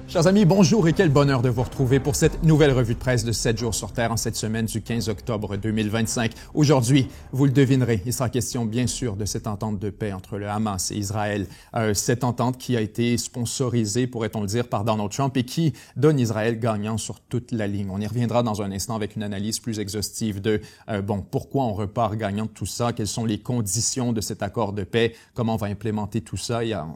Chers amis, bonjour et quel bonheur de vous retrouver pour cette nouvelle revue de presse de 7 jours sur Terre en cette semaine du 15 octobre 2025. Aujourd'hui, vous le devinerez, il sera question bien sûr de cette entente de paix entre le Hamas et Israël. Cette entente qui a été sponsorisée, pourrait-on le dire, par Donald Trump et qui donne Israël gagnant sur toute la ligne. On y reviendra dans un instant avec une analyse plus exhaustive de, pourquoi on repart gagnant de tout ça, quelles sont les conditions de cet accord de paix, comment on va implémenter tout ça et à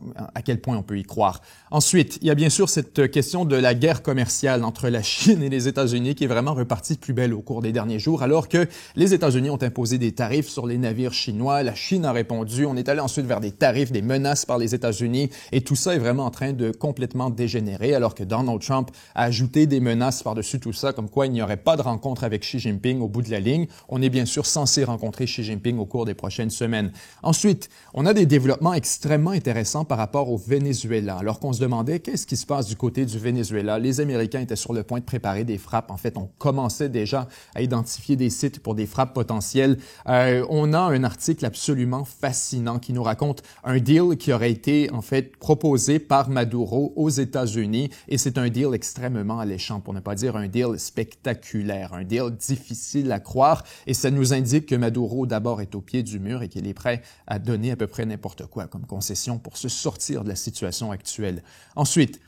quel point on peut y croire. Ensuite, il y a bien sûr cette question de la guerre commerciale entre la Chine et les États-Unis qui est vraiment repartie de plus belle au cours des derniers jours, alors que les États-Unis ont imposé des tarifs sur les navires chinois. La Chine a répondu. On est allé ensuite vers des tarifs, des menaces par les États-Unis et tout ça est vraiment en train de complètement dégénérer, alors que Donald Trump a ajouté des menaces par-dessus tout ça, comme quoi il n'y aurait pas de rencontre avec Xi Jinping au bout de la ligne. On est bien sûr censé rencontrer Xi Jinping au cours des prochaines semaines. Ensuite, on a des développements extrêmement intéressants par rapport au Venezuela, alors qu'on se demandait qu'est-ce qui se passe du côté du Venezuela. Les Américains étaient sur le point de préparer des frappes. En fait, on commençait déjà à identifier des sites pour des frappes potentielles. On a un article absolument fascinant qui nous raconte un deal qui aurait été en fait proposé par Maduro aux États-Unis et c'est un deal extrêmement alléchant, pour ne pas dire un deal spectaculaire, un deal difficile à croire et ça nous indique que Maduro d'abord est au pied du mur et qu'il est prêt à donner à peu près n'importe quoi comme concession pour se sortir de la situation actuelle. Ensuite,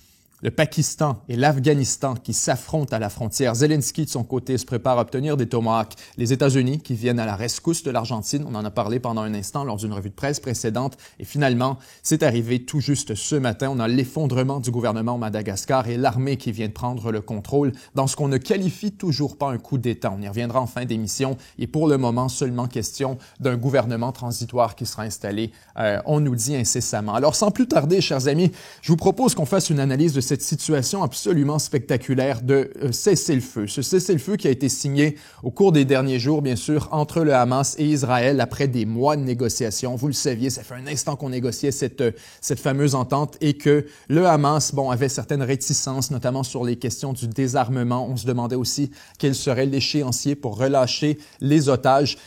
le Pakistan et l'Afghanistan qui s'affrontent à la frontière. Zelensky, de son côté, se prépare à obtenir des tomahawks. Les États-Unis qui viennent à la rescousse de l'Argentine. On en a parlé pendant un instant lors d'une revue de presse précédente. Et finalement, c'est arrivé tout juste ce matin. On a l'effondrement du gouvernement au Madagascar et l'armée qui vient de prendre le contrôle dans ce qu'on ne qualifie toujours pas un coup d'État. On y reviendra en fin d'émission. Et pour le moment, seulement question d'un gouvernement transitoire qui sera installé, on nous dit incessamment. Alors, sans plus tarder, chers amis, je vous propose qu'on fasse une analyse de cette situation absolument spectaculaire de cessez-le-feu. Ce cessez-le-feu qui a été signé au cours des derniers jours, bien sûr, entre le Hamas et Israël après des mois de négociations. Vous le saviez, ça fait un instant qu'on négociait cette fameuse entente et que le Hamas, avait certaines réticences, notamment sur les questions du désarmement. On se demandait aussi quel serait l'échéancier pour relâcher les otages.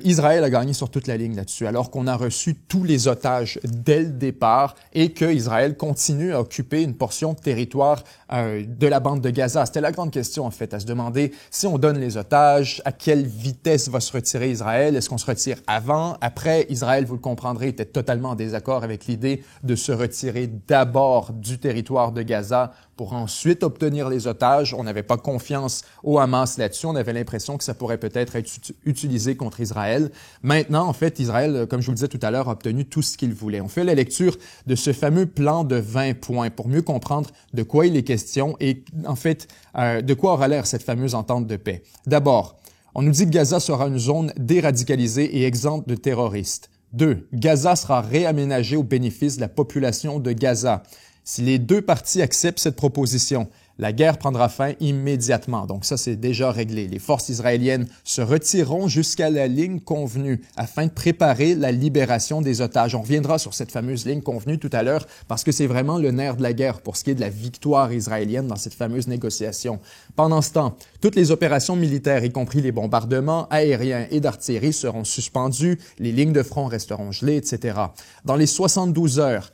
Israël a gagné sur toute la ligne là-dessus, alors qu'on a reçu tous les otages dès le départ et que Israël continue à occuper une portion de territoire de la bande de Gaza. C'était la grande question, en fait, à se demander si on donne les otages, à quelle vitesse va se retirer Israël? Est-ce qu'on se retire avant? Après, Israël, vous le comprendrez, était totalement en désaccord avec l'idée de se retirer d'abord du territoire de Gaza pour ensuite obtenir les otages. On n'avait pas confiance au Hamas là-dessus. On avait l'impression que ça pourrait peut-être être utilisé contre Israël. Maintenant, en fait, Israël, comme je vous le disais tout à l'heure, a obtenu tout ce qu'il voulait. On fait la lecture de ce fameux plan de 20 points pour mieux comprendre de quoi il est question et, en fait, de quoi aura l'air cette fameuse entente de paix. D'abord, on nous dit que Gaza sera une zone déradicalisée et exempte de terroristes. 2. Gaza sera réaménagé au bénéfice de la population de Gaza. Si les deux parties acceptent cette proposition, la guerre prendra fin immédiatement. Donc ça, c'est déjà réglé. Les forces israéliennes se retireront jusqu'à la ligne convenue afin de préparer la libération des otages. On reviendra sur cette fameuse ligne convenue tout à l'heure parce que c'est vraiment le nerf de la guerre pour ce qui est de la victoire israélienne dans cette fameuse négociation. Pendant ce temps, toutes les opérations militaires, y compris les bombardements aériens et d'artillerie, seront suspendues, les lignes de front resteront gelées, etc. Dans les 72 heures,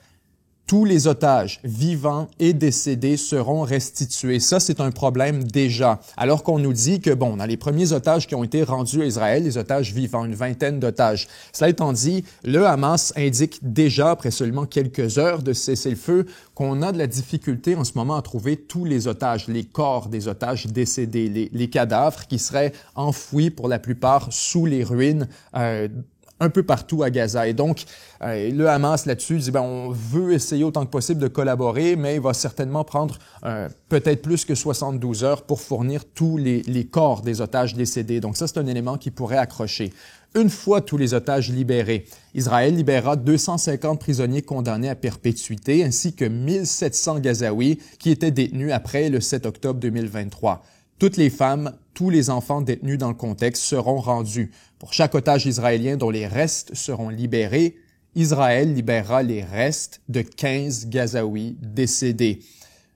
tous les otages vivants et décédés seront restitués. Ça, c'est un problème déjà. Alors qu'on nous dit que, dans les premiers otages qui ont été rendus à Israël, les otages vivants, une vingtaine d'otages. Cela étant dit, le Hamas indique déjà, après seulement quelques heures de cessez-le-feu, qu'on a de la difficulté en ce moment à trouver tous les otages, les corps des otages décédés, les cadavres qui seraient enfouis pour la plupart sous les ruines un peu partout à Gaza. Et donc, le Hamas là-dessus dit, on veut essayer autant que possible de collaborer, mais il va certainement prendre peut-être plus que 72 heures pour fournir tous les corps des otages décédés. Donc ça, c'est un élément qui pourrait accrocher. Une fois tous les otages libérés, Israël libérera 250 prisonniers condamnés à perpétuité ainsi que 1700 Gazaouis qui étaient détenus après le 7 octobre 2023. Toutes les femmes, tous les enfants détenus dans le contexte seront rendus. Pour chaque otage israélien dont les restes seront libérés, Israël libérera les restes de 15 Gazaouis décédés.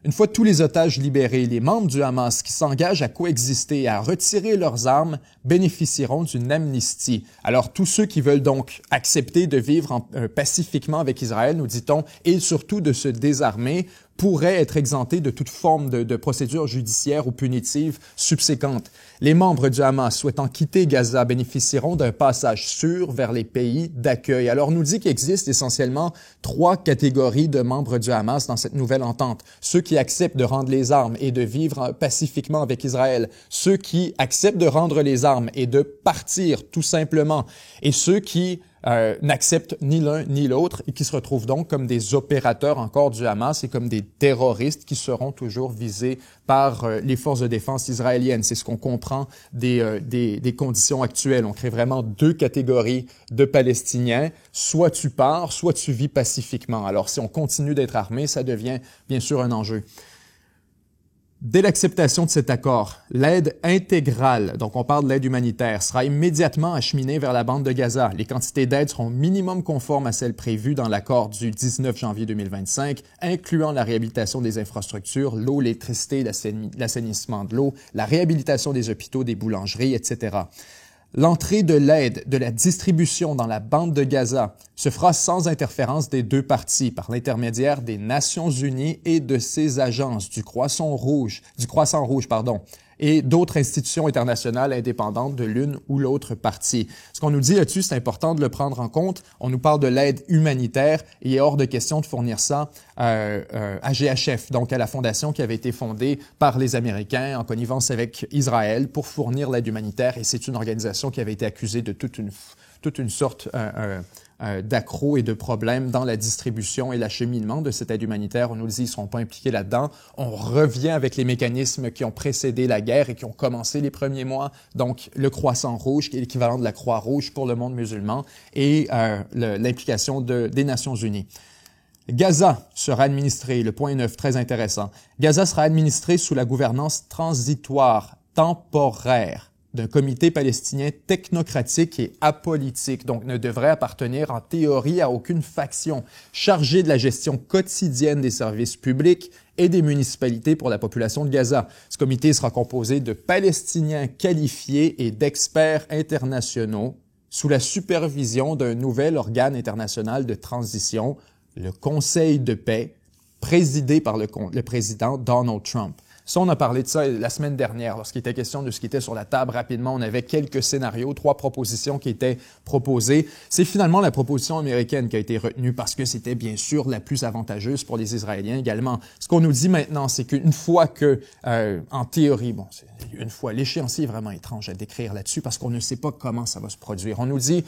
Une fois tous les otages libérés, les membres du Hamas qui s'engagent à coexister et à retirer leurs armes bénéficieront d'une amnistie. Alors tous ceux qui veulent donc accepter de vivre pacifiquement avec Israël, nous dit-on, et surtout de se désarmer, pourraient être exemptés de toute forme de procédure judiciaire ou punitive subséquente. Les membres du Hamas souhaitant quitter Gaza bénéficieront d'un passage sûr vers les pays d'accueil. Alors, on nous dit qu'il existe essentiellement 3 catégories de membres du Hamas dans cette nouvelle entente. Ceux qui acceptent de rendre les armes et de vivre pacifiquement avec Israël. Ceux qui acceptent de rendre les armes et de partir tout simplement. Et ceux qui n'acceptent ni l'un ni l'autre et qui se retrouvent donc comme des opérateurs encore du Hamas et comme des terroristes qui seront toujours visés par les forces de défense israéliennes. C'est ce qu'on comprend des conditions actuelles. On crée vraiment 2 catégories de Palestiniens. Soit tu pars, soit tu vis pacifiquement. Alors, si on continue d'être armé, ça devient bien sûr un enjeu. Dès l'acceptation de cet accord, l'aide intégrale, donc on parle de l'aide humanitaire, sera immédiatement acheminée vers la bande de Gaza. Les quantités d'aide seront minimum conformes à celles prévues dans l'accord du 19 janvier 2025, incluant la réhabilitation des infrastructures, l'eau, l'électricité, l'assainissement de l'eau, la réhabilitation des hôpitaux, des boulangeries, etc. L'entrée de l'aide, de la distribution dans la bande de Gaza se fera sans interférence des 2 parties par l'intermédiaire des Nations Unies et de ses agences, du Croissant Rouge, et d'autres institutions internationales indépendantes de l'une ou l'autre partie. Ce qu'on nous dit là-dessus, c'est important de le prendre en compte. On nous parle de l'aide humanitaire et il est hors de question de fournir ça à GHF, donc à la fondation qui avait été fondée par les Américains en connivence avec Israël pour fournir l'aide humanitaire. Et c'est une organisation qui avait été accusée de toute une sorte d'accros et de problèmes dans la distribution et l'acheminement de cette aide humanitaire. On nous dit qu'ils ne seront pas impliqués là-dedans. On revient avec les mécanismes qui ont précédé la guerre et qui ont commencé les premiers mois. Donc, le Croissant Rouge, qui est l'équivalent de la Croix-Rouge pour le monde musulman, et l'implication des Nations Unies. Gaza sera administré, le point 9, très intéressant. Gaza sera administré sous la gouvernance transitoire, temporaire, d'un comité palestinien technocratique et apolitique, donc ne devrait appartenir en théorie à aucune faction, chargé de la gestion quotidienne des services publics et des municipalités pour la population de Gaza. Ce comité sera composé de Palestiniens qualifiés et d'experts internationaux sous la supervision d'un nouvel organe international de transition, le Conseil de paix, présidé par le président Donald Trump. Ça, on a parlé de ça la semaine dernière, lorsqu'il était question de ce qui était sur la table. Rapidement, on avait quelques scénarios, 3 propositions qui étaient proposées. C'est finalement la proposition américaine qui a été retenue parce que c'était bien sûr la plus avantageuse pour les Israéliens également. Ce qu'on nous dit maintenant, c'est qu'une fois que, en théorie, l'échéancier est vraiment étrange à décrire là-dessus parce qu'on ne sait pas comment ça va se produire. On nous dit,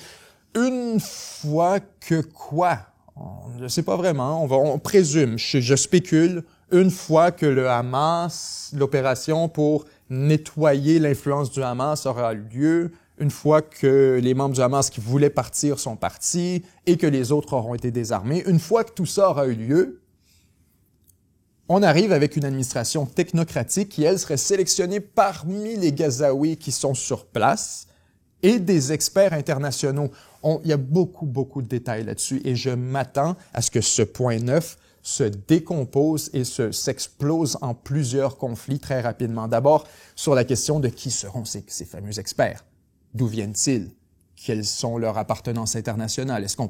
une fois que quoi? On ne sait pas vraiment, on présume, je spécule, une fois que le Hamas, l'opération pour nettoyer l'influence du Hamas aura lieu, une fois que les membres du Hamas qui voulaient partir sont partis et que les autres auront été désarmés, une fois que tout ça aura eu lieu, on arrive avec une administration technocratique qui, elle, serait sélectionnée parmi les Gazaouis qui sont sur place et des experts internationaux. Il y a beaucoup de détails là-dessus et je m'attends à ce que ce point 9 se décompose et s'explose en plusieurs conflits très rapidement. D'abord, sur la question de qui seront ces fameux experts. D'où viennent-ils? Quelles sont leurs appartenances internationales? Est-ce qu'on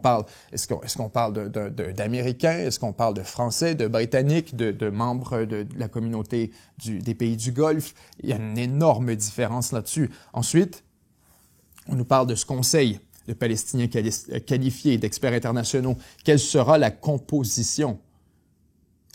parle d'Américains? Est-ce qu'on parle de Français, de Britanniques, de membres de la communauté des pays du Golfe? Il y a une énorme différence là-dessus. Ensuite, on nous parle de ce conseil de Palestiniens qualifiés, d'experts internationaux. Quelle sera la composition?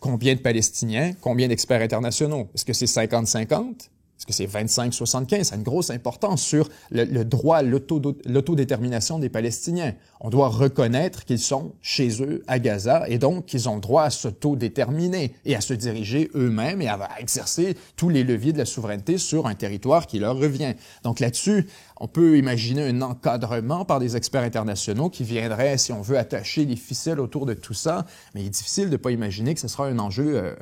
Combien de Palestiniens? Combien d'experts internationaux? Est-ce que c'est 50-50? Est-ce que c'est 25-75? Ça a une grosse importance sur le droit à l'autodétermination des Palestiniens. On doit reconnaître qu'ils sont chez eux à Gaza et donc qu'ils ont le droit à s'autodéterminer et à se diriger eux-mêmes et à exercer tous les leviers de la souveraineté sur un territoire qui leur revient. Donc là-dessus, on peut imaginer un encadrement par des experts internationaux qui viendraient, si on veut, attacher les ficelles autour de tout ça, mais il est difficile de ne pas imaginer que ce sera un enjeu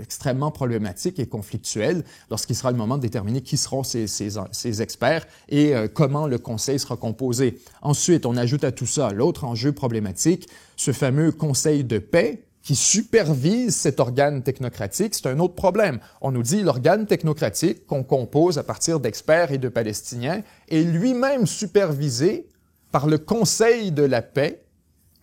extrêmement problématique et conflictuel lorsqu'il sera le moment de déterminer qui seront ces experts et comment le Conseil sera composé. Ensuite, on ajoute à tout ça l'autre enjeu problématique, ce fameux Conseil de paix qui supervise cet organe technocratique, c'est un autre problème. On nous dit l'organe technocratique qu'on compose à partir d'experts et de Palestiniens est lui-même supervisé par le Conseil de la paix,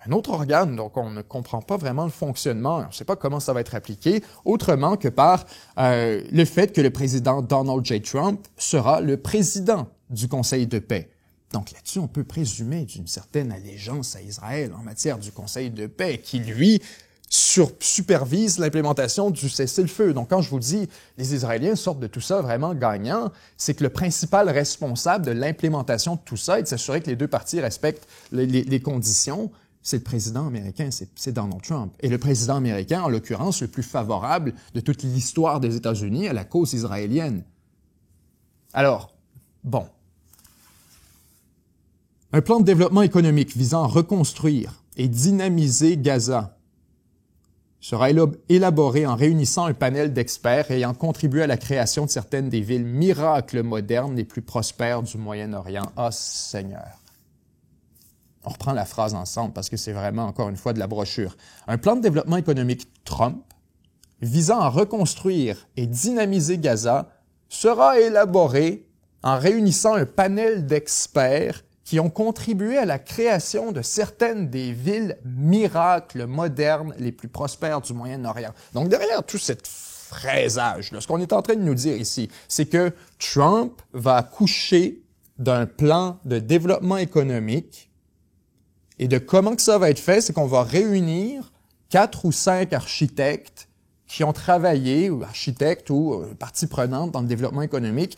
un autre organe, donc on ne comprend pas vraiment le fonctionnement, on ne sait pas comment ça va être appliqué, autrement que par le fait que le président Donald J. Trump sera le président du Conseil de paix. Donc là-dessus, on peut présumer d'une certaine allégeance à Israël en matière du Conseil de paix, qui, lui, supervise l'implémentation du cessez-le-feu. Donc quand je vous dis les Israéliens sortent de tout ça vraiment gagnants, c'est que le principal responsable de l'implémentation de tout ça et de s'assurer que les deux parties respectent les conditions, c'est le président américain, c'est Donald Trump. Et le président américain, en l'occurrence, le plus favorable de toute l'histoire des États-Unis à la cause israélienne. Alors, bon. Un plan de développement économique visant à reconstruire et dynamiser Gaza sera élaboré en réunissant un panel d'experts ayant contribué à la création de certaines des villes miracles modernes les plus prospères du Moyen-Orient. Ah, Seigneur! On reprend la phrase ensemble parce que c'est vraiment, encore une fois, de la brochure. Un plan de développement économique Trump visant à reconstruire et dynamiser Gaza sera élaboré en réunissant un panel d'experts qui ont contribué à la création de certaines des villes miracles modernes les plus prospères du Moyen-Orient. Donc, derrière tout cet fraisage, ce qu'on est en train de nous dire ici, c'est que Trump va accoucher d'un plan de développement économique et de comment que ça va être fait, c'est qu'on va réunir 4 ou 5 architectes qui ont travaillé, ou architectes ou parties prenantes dans le développement économique,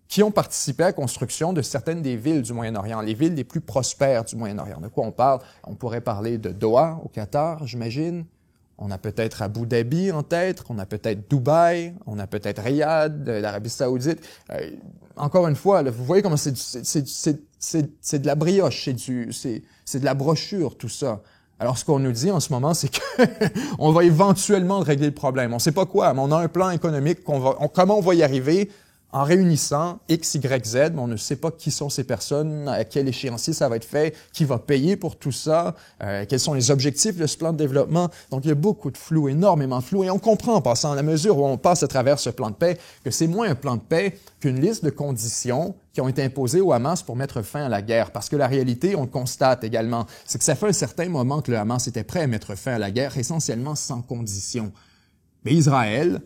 qui ont participé à la construction de certaines des villes du Moyen-Orient, les villes les plus prospères du Moyen-Orient. De quoi on parle? On pourrait parler de Doha, au Qatar, j'imagine. On a peut-être Abu Dhabi en tête, on a peut-être Dubaï, on a peut-être Riyad, l'Arabie Saoudite. Encore une fois, là, vous voyez comment c'est de la brioche, c'est de la brochure, tout ça. Alors, ce qu'on nous dit en ce moment, c'est que on va éventuellement régler le problème. On ne sait pas quoi, mais on a un plan économique, comment on va y arriver en réunissant X, Y, Z, mais on ne sait pas qui sont ces personnes, à quel échéancier ça va être fait, qui va payer pour tout ça, quels sont les objectifs de ce plan de développement. Donc, il y a beaucoup de flou, énormément de flou, et on comprend en passant, à la mesure où on passe à travers ce plan de paix, que c'est moins un plan de paix qu'une liste de conditions qui ont été imposées au Hamas pour mettre fin à la guerre. Parce que la réalité, on le constate également, c'est que ça fait un certain moment que le Hamas était prêt à mettre fin à la guerre, essentiellement sans conditions. Mais Israël,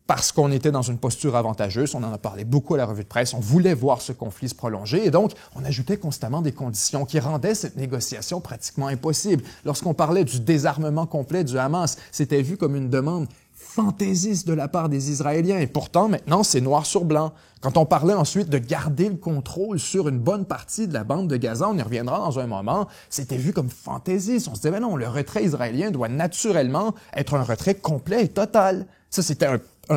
parce qu'on était dans une posture avantageuse, on en a parlé beaucoup à la revue de presse, on voulait voir ce conflit se prolonger et donc on ajoutait constamment des conditions qui rendaient cette négociation pratiquement impossible. Lorsqu'on parlait du désarmement complet du Hamas, c'était vu comme une demande fantaisiste de la part des Israéliens et pourtant maintenant c'est noir sur blanc. Quand on parlait ensuite de garder le contrôle sur une bonne partie de la bande de Gaza, on y reviendra dans un moment, c'était vu comme fantaisiste. On se disait, ben non, le retrait israélien doit naturellement être un retrait complet et total. Ça, c'était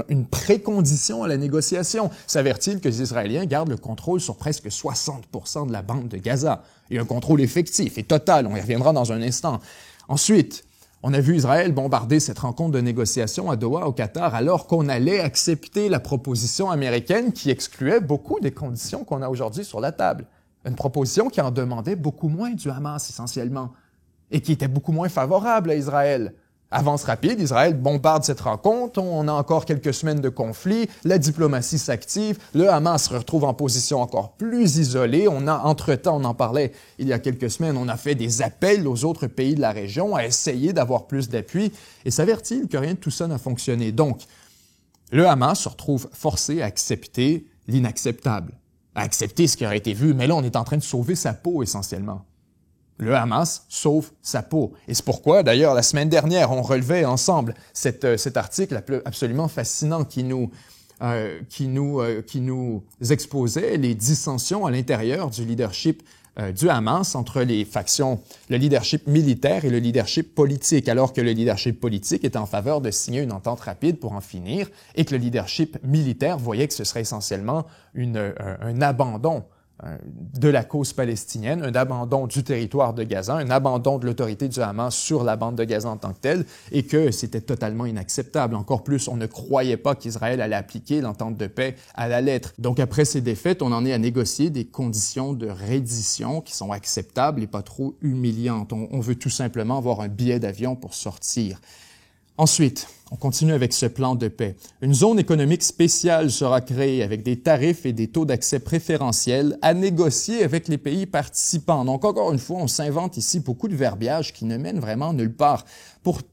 une précondition à la négociation. S'avère-t-il que les Israéliens gardent le contrôle sur presque 60% de la bande de Gaza et un contrôle effectif et total. On y reviendra dans un instant. Ensuite, on a vu Israël bombarder cette rencontre de négociation à Doha, au Qatar, alors qu'on allait accepter la proposition américaine qui excluait beaucoup des conditions qu'on a aujourd'hui sur la table. Une proposition qui en demandait beaucoup moins du Hamas, essentiellement, et qui était beaucoup moins favorable à Israël. Avance rapide, Israël bombarde cette rencontre, on a encore quelques semaines de conflit, la diplomatie s'active, le Hamas se retrouve en position encore plus isolée. Entre-temps, on en parlait il y a quelques semaines, on a fait des appels aux autres pays de la région à essayer d'avoir plus d'appui. Et s'avère-t-il que rien de tout ça n'a fonctionné. Donc, le Hamas se retrouve forcé à accepter l'inacceptable, à accepter ce qui aurait été vu. Mais là, on est en train de sauver sa peau essentiellement. Le Hamas sauve sa peau. Et c'est pourquoi, d'ailleurs, la semaine dernière, on relevait ensemble cet article absolument fascinant qui nous exposait les dissensions à l'intérieur du leadership du Hamas entre les factions, le leadership militaire et le leadership politique, alors que le leadership politique était en faveur de signer une entente rapide pour en finir et que le leadership militaire voyait que ce serait essentiellement un abandon de la cause palestinienne, un abandon du territoire de Gaza, un abandon de l'autorité du Hamas sur la bande de Gaza en tant que telle, et que c'était totalement inacceptable. Encore plus, on ne croyait pas qu'Israël allait appliquer l'entente de paix à la lettre. Donc après ces défaites, on en est à négocier des conditions de reddition qui sont acceptables et pas trop humiliantes. On veut tout simplement avoir un billet d'avion pour sortir. Ensuite, On continue avec ce plan de paix. Une zone économique spéciale sera créée avec des tarifs et des taux d'accès préférentiels à négocier avec les pays participants. Donc, encore une fois, on s'invente ici beaucoup de verbiage qui ne mène vraiment nulle part.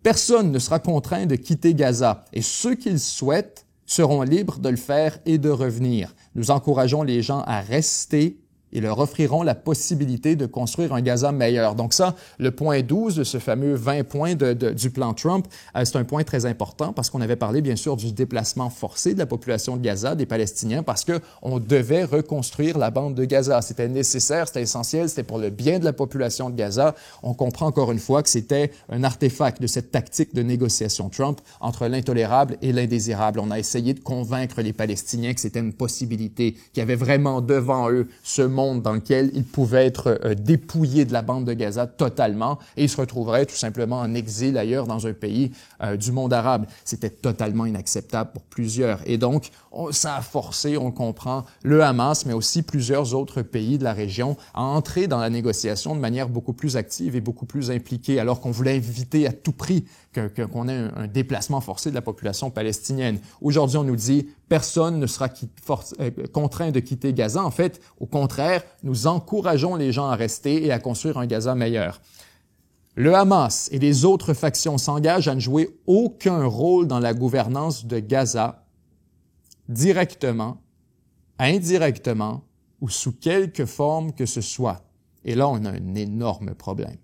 Personne ne sera contraint de quitter Gaza et ceux qui le souhaitent seront libres de le faire et de revenir. Nous encourageons les gens à rester et leur offriront la possibilité de construire un Gaza meilleur. Donc ça, le point 12 de ce fameux 20 points du plan Trump, c'est un point très important parce qu'on avait parlé bien sûr du déplacement forcé de la population de Gaza, des Palestiniens, parce qu'on devait reconstruire la bande de Gaza. C'était nécessaire, c'était essentiel, c'était pour le bien de la population de Gaza. On comprend encore une fois que c'était un artefact de cette tactique de négociation Trump entre l'intolérable et l'indésirable. On a essayé de convaincre les Palestiniens que c'était une possibilité, qu'il y avait vraiment devant eux ce monde dans lequel ils pouvaient être dépouillés de la bande de Gaza totalement et ils se retrouveraient tout simplement en exil ailleurs dans un pays du monde arabe. C'était totalement inacceptable pour plusieurs. Et donc, ça a forcé, on comprend, le Hamas, mais aussi plusieurs autres pays de la région à entrer dans la négociation de manière beaucoup plus active et beaucoup plus impliquée, alors qu'on voulait éviter à tout prix qu'on ait un déplacement forcé de la population palestinienne. Aujourd'hui, on nous dit personne ne sera contraint de quitter Gaza. En fait, au contraire, nous encourageons les gens à rester et à construire un Gaza meilleur. Le Hamas et les autres factions s'engagent à ne jouer aucun rôle dans la gouvernance de Gaza, directement, indirectement ou sous quelque forme que ce soit. Et là, on a un énorme problème.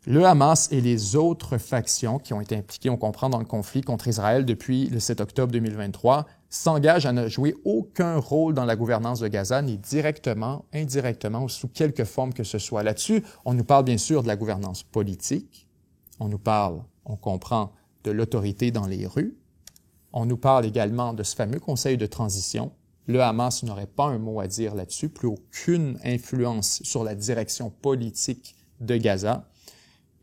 Le Hamas et les autres factions qui ont été impliquées, on comprend, dans le conflit contre Israël depuis le 7 octobre 2023, s'engagent à ne jouer aucun rôle dans la gouvernance de Gaza, ni directement, indirectement ou sous quelque forme que ce soit. Là-dessus, on nous parle bien sûr de la gouvernance politique, on nous parle, on comprend, de l'autorité dans les rues, on nous parle également de ce fameux conseil de transition. Le Hamas n'aurait pas un mot à dire là-dessus, plus aucune influence sur la direction politique de Gaza.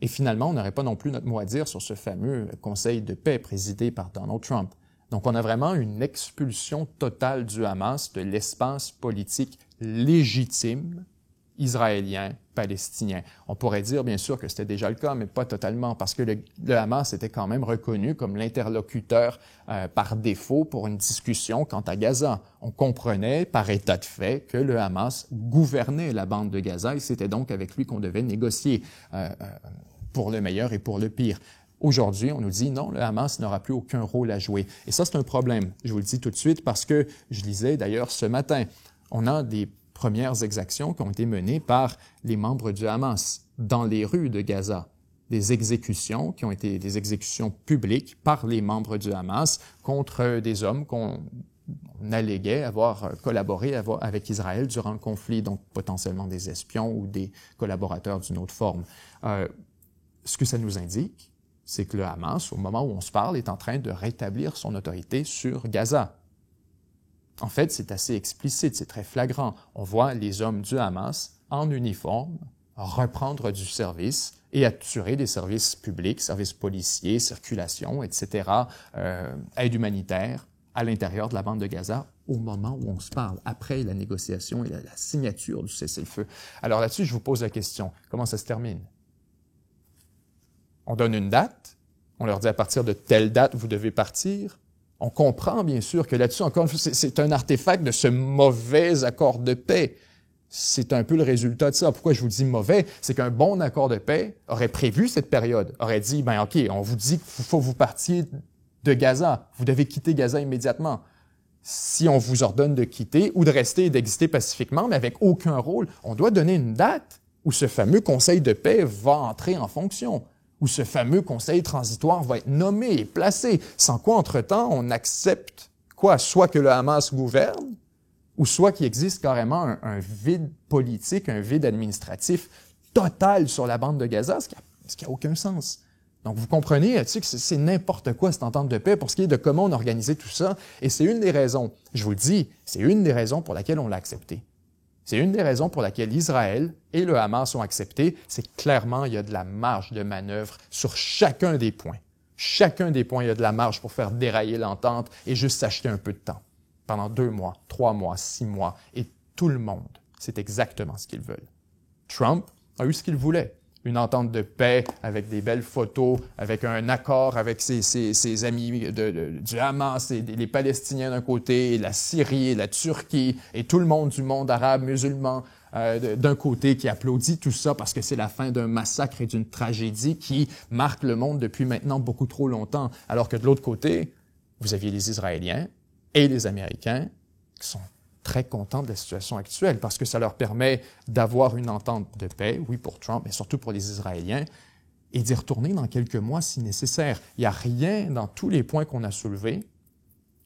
Et finalement, on n'aurait pas non plus notre mot à dire sur ce fameux conseil de paix présidé par Donald Trump. Donc, on a vraiment une expulsion totale du Hamas de l'espace politique légitime israélien, palestinien. On pourrait dire, bien sûr, que c'était déjà le cas, mais pas totalement, parce que le Hamas était quand même reconnu comme l'interlocuteur par défaut pour une discussion quant à Gaza. On comprenait, par état de fait, que le Hamas gouvernait la bande de Gaza et c'était donc avec lui qu'on devait négocier pour le meilleur et pour le pire. Aujourd'hui, on nous dit non, le Hamas n'aura plus aucun rôle à jouer. Et ça, c'est un problème. Je vous le dis tout de suite parce que je lisais d'ailleurs ce matin, on a des premières exactions qui ont été menées par les membres du Hamas dans les rues de Gaza. Des exécutions qui ont été des exécutions publiques par les membres du Hamas contre des hommes qu'on alléguait avoir collaboré avec Israël durant le conflit, donc potentiellement des espions ou des collaborateurs d'une autre forme. Ce que ça nous indique, c'est que le Hamas, au moment où on se parle, est en train de rétablir son autorité sur Gaza. En fait, c'est assez explicite, c'est très flagrant. On voit les hommes du Hamas en uniforme reprendre du service et assurer des services publics, services policiers, circulation, etc., aide humanitaire à l'intérieur de la bande de Gaza au moment où on se parle, après la négociation et la signature du cessez-le-feu. Alors là-dessus, je vous pose la question, comment ça se termine? On donne une date, on leur dit à partir de telle date, vous devez partir. On comprend bien sûr que là-dessus, encore une fois, c'est un artefact de ce mauvais accord de paix. C'est un peu le résultat de ça. Pourquoi je vous dis mauvais? C'est qu'un bon accord de paix aurait prévu cette période, aurait dit, ben OK, on vous dit qu'il faut que vous partiez de Gaza, vous devez quitter Gaza immédiatement. Si on vous ordonne de quitter ou de rester et d'exister pacifiquement, mais avec aucun rôle, on doit donner une date où ce fameux conseil de paix va entrer en fonction, où ce fameux conseil transitoire va être nommé et placé, sans quoi, entre-temps, on accepte quoi? Soit que le Hamas gouverne, ou soit qu'il existe carrément un vide politique, un vide administratif total sur la bande de Gaza, ce qui n'a aucun sens. Donc, vous comprenez là-dessus que c'est n'importe quoi cette entente de paix pour ce qui est de comment on a organisé tout ça, et c'est une des raisons, je vous le dis, c'est une des raisons pour laquelle on l'a accepté. C'est une des raisons pour laquelle Israël et le Hamas ont accepté, c'est que clairement, il y a de la marge de manœuvre sur chacun des points. Chacun des points, il y a de la marge pour faire dérailler l'entente et juste s'acheter un peu de temps. Pendant 2 mois, 3 mois, 6 mois. Et tout le monde, c'est exactement ce qu'ils veulent. Trump a eu ce qu'il voulait. une entente de paix avec des belles photos, avec un accord avec ses amis du Hamas, et les Palestiniens d'un côté, et la Syrie, et la Turquie, et tout le monde du monde arabe, musulman, d'un côté qui applaudit tout ça parce que c'est la fin d'un massacre et d'une tragédie qui marque le monde depuis maintenant beaucoup trop longtemps. Alors que de l'autre côté, vous aviez les Israéliens et les Américains qui sont très contents de la situation actuelle parce que ça leur permet d'avoir une entente de paix, oui pour Trump, mais surtout pour les Israéliens, et d'y retourner dans quelques mois si nécessaire. Il n'y a rien dans tous les points qu'on a soulevés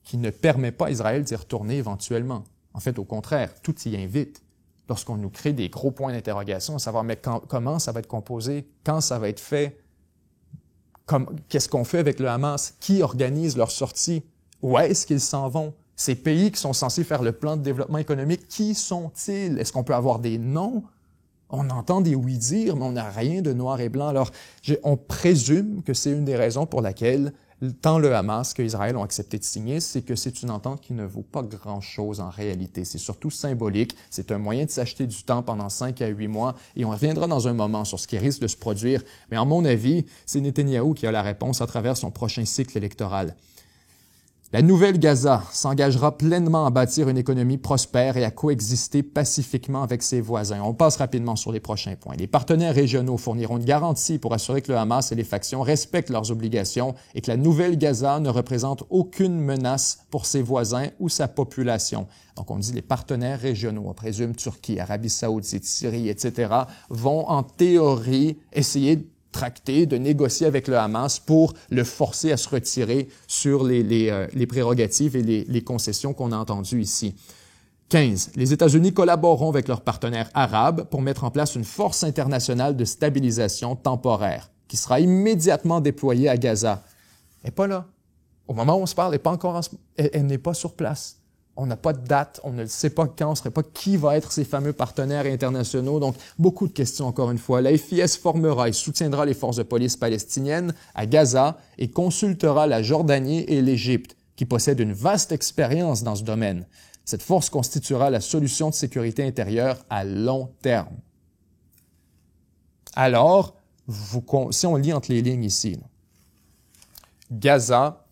qui ne permet pas à Israël d'y retourner éventuellement. En fait, au contraire, tout y invite. Lorsqu'on nous crée des gros points d'interrogation, à savoir mais comment ça va être composé, quand ça va être fait, qu'est-ce qu'on fait avec le Hamas, qui organise leur sortie, où est-ce qu'ils s'en vont, ces pays qui sont censés faire le plan de développement économique, qui sont-ils? Est-ce qu'on peut avoir des noms? On entend des oui-dire, mais on n'a rien de noir et blanc. Alors, on présume que c'est une des raisons pour laquelle tant le Hamas qu'Israël ont accepté de signer, c'est que c'est une entente qui ne vaut pas grand-chose en réalité. C'est surtout symbolique. C'est un moyen de s'acheter du temps pendant 5 à 8 mois et on reviendra dans un moment sur ce qui risque de se produire. Mais en mon avis, c'est Netanyahou qui a la réponse à travers son prochain cycle électoral. La nouvelle Gaza s'engagera pleinement à bâtir une économie prospère et à coexister pacifiquement avec ses voisins. On passe rapidement sur les prochains points. Les partenaires régionaux fourniront une garantie pour assurer que le Hamas et les factions respectent leurs obligations et que la nouvelle Gaza ne représente aucune menace pour ses voisins ou sa population. Donc on dit les partenaires régionaux, on présume Turquie, Arabie Saoudite, Syrie, etc., vont en théorie essayer de négocier avec le Hamas pour le forcer à se retirer sur les prérogatives et les concessions qu'on a entendues ici. 15. Les États-Unis collaboreront avec leurs partenaires arabes pour mettre en place une force internationale de stabilisation temporaire qui sera immédiatement déployée à Gaza. Elle n'est pas là. Au moment où on se parle, elle n'est pas sur place. On n'a pas de date, on ne sait pas quand, on ne sait pas qui va être ces fameux partenaires internationaux. Donc, beaucoup de questions encore une fois. La FIS formera et soutiendra les forces de police palestiniennes à Gaza et consultera la Jordanie et l'Égypte, qui possèdent une vaste expérience dans ce domaine. Cette force constituera la solution de sécurité intérieure à long terme. Alors, si on lit entre les lignes ici, Gaza,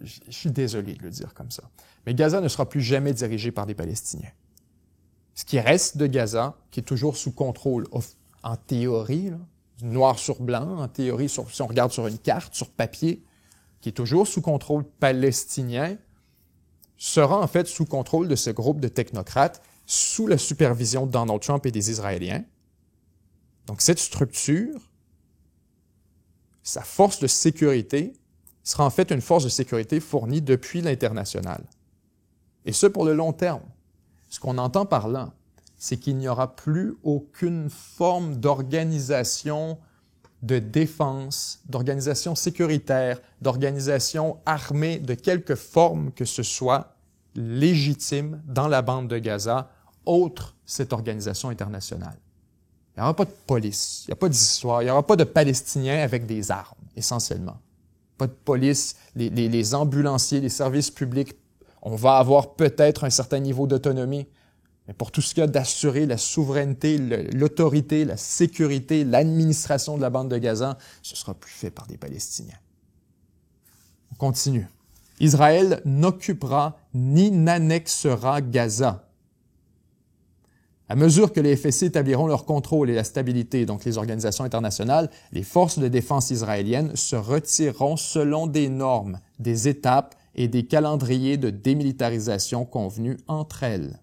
je suis désolé de le dire comme ça, mais Gaza ne sera plus jamais dirigé par des Palestiniens. Ce qui reste de Gaza, qui est toujours sous contrôle, en théorie, là, noir sur blanc, en théorie, si on regarde sur une carte, sur papier, qui est toujours sous contrôle palestinien, sera en fait sous contrôle de ce groupe de technocrates, sous la supervision de Donald Trump et des Israéliens. Donc cette structure, sa force de sécurité, sera en fait une force de sécurité fournie depuis l'international. Et ce, pour le long terme. Ce qu'on entend par là, c'est qu'il n'y aura plus aucune forme d'organisation de défense, d'organisation sécuritaire, d'organisation armée, de quelque forme que ce soit légitime dans la bande de Gaza, autre cette organisation internationale. Il n'y aura pas de police, il n'y a pas d'histoire, il n'y aura pas de Palestiniens avec des armes, essentiellement. Pas de police, les ambulanciers, les services publics, on va avoir peut-être un certain niveau d'autonomie, mais pour tout ce qui a d'assurer la souveraineté, l'autorité, la sécurité, l'administration de la bande de Gaza, ce sera plus fait par des Palestiniens. On continue. Israël n'occupera ni n'annexera Gaza. À mesure que les FSC établiront leur contrôle et la stabilité, donc les organisations internationales, les forces de défense israéliennes se retireront selon des normes, des étapes et des calendriers de démilitarisation convenus entre elles.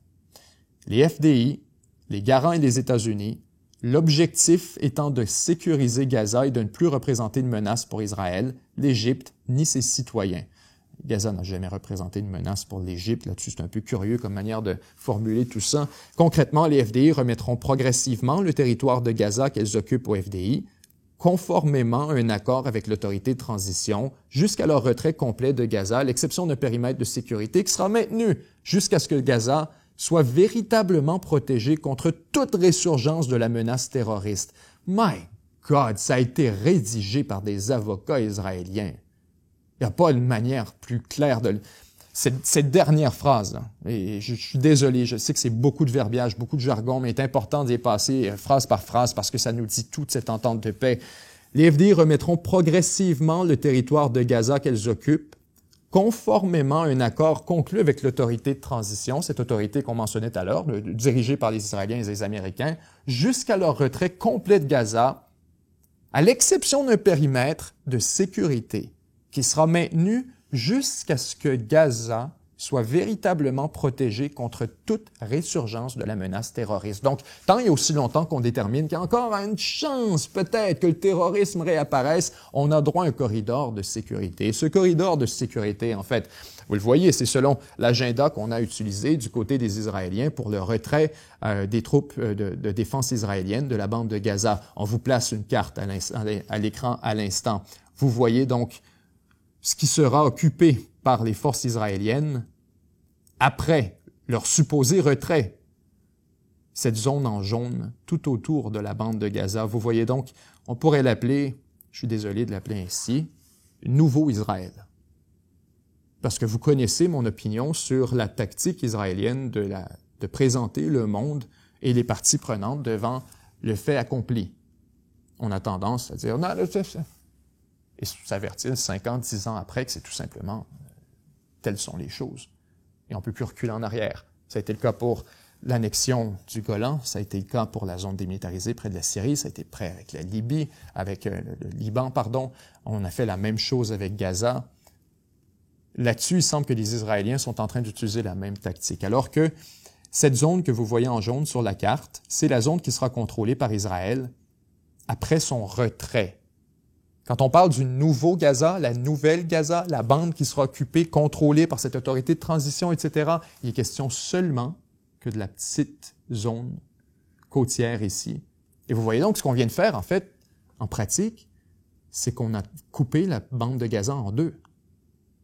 Les FDI, les garants et les États-Unis, l'objectif étant de sécuriser Gaza et de ne plus représenter une menace pour Israël, l'Égypte ni ses citoyens. Gaza n'a jamais représenté une menace pour l'Égypte. Là-dessus, c'est un peu curieux comme manière de formuler tout ça. Concrètement, les FDI remettront progressivement le territoire de Gaza qu'elles occupent au FDI, conformément à un accord avec l'autorité de transition, jusqu'à leur retrait complet de Gaza, à l'exception d'un périmètre de sécurité qui sera maintenu jusqu'à ce que Gaza soit véritablement protégé contre toute résurgence de la menace terroriste. My God, ça a été rédigé par des avocats israéliens. Il n'y a pas une manière plus claire de... cette dernière phrase, là, et je suis désolé, je sais que c'est beaucoup de verbiage, beaucoup de jargon, mais il est important d'y passer phrase par phrase parce que ça nous dit toute cette entente de paix. Les FDI remettront progressivement le territoire de Gaza qu'elles occupent, conformément à un accord conclu avec l'autorité de transition, cette autorité qu'on mentionnait tout à l'heure, dirigée par les Israéliens et les Américains, jusqu'à leur retrait complet de Gaza, à l'exception d'un périmètre de sécurité qui sera maintenu jusqu'à ce que Gaza soit véritablement protégé contre toute résurgence de la menace terroriste. Donc, tant et aussi longtemps qu'on détermine qu'il y a encore une chance peut-être que le terrorisme réapparaisse, on a droit à un corridor de sécurité. Et ce corridor de sécurité, en fait, vous le voyez, c'est selon l'agenda qu'on a utilisé du côté des Israéliens pour le retrait des troupes de défense israéliennes de la bande de Gaza. On vous place une carte à l'écran à l'instant. Vous voyez donc ce qui sera occupé par les forces israéliennes après leur supposé retrait. Cette zone en jaune tout autour de la bande de Gaza. Vous voyez donc, on pourrait l'appeler, je suis désolé de l'appeler ainsi, Nouveau Israël. Parce que vous connaissez mon opinion sur la tactique israélienne de présenter le monde et les parties prenantes devant le fait accompli. On a tendance à dire, non, et s'avertir 50, 10 ans après que c'est tout simplement telles sont les choses. Et on ne peut plus reculer en arrière. Ça a été le cas pour l'annexion du Golan, ça a été le cas pour la zone démilitarisée près de la Syrie, ça a été près avec la Libye, avec le Liban, pardon. On a fait la même chose avec Gaza. Là-dessus, il semble que les Israéliens sont en train d'utiliser la même tactique. Alors que cette zone que vous voyez en jaune sur la carte, c'est la zone qui sera contrôlée par Israël après son retrait. Quand on parle du nouveau Gaza, la nouvelle Gaza, la bande qui sera occupée, contrôlée par cette autorité de transition, etc., il est question seulement que de la petite zone côtière ici. Et vous voyez donc ce qu'on vient de faire, en fait, en pratique, c'est qu'on a coupé la bande de Gaza en deux.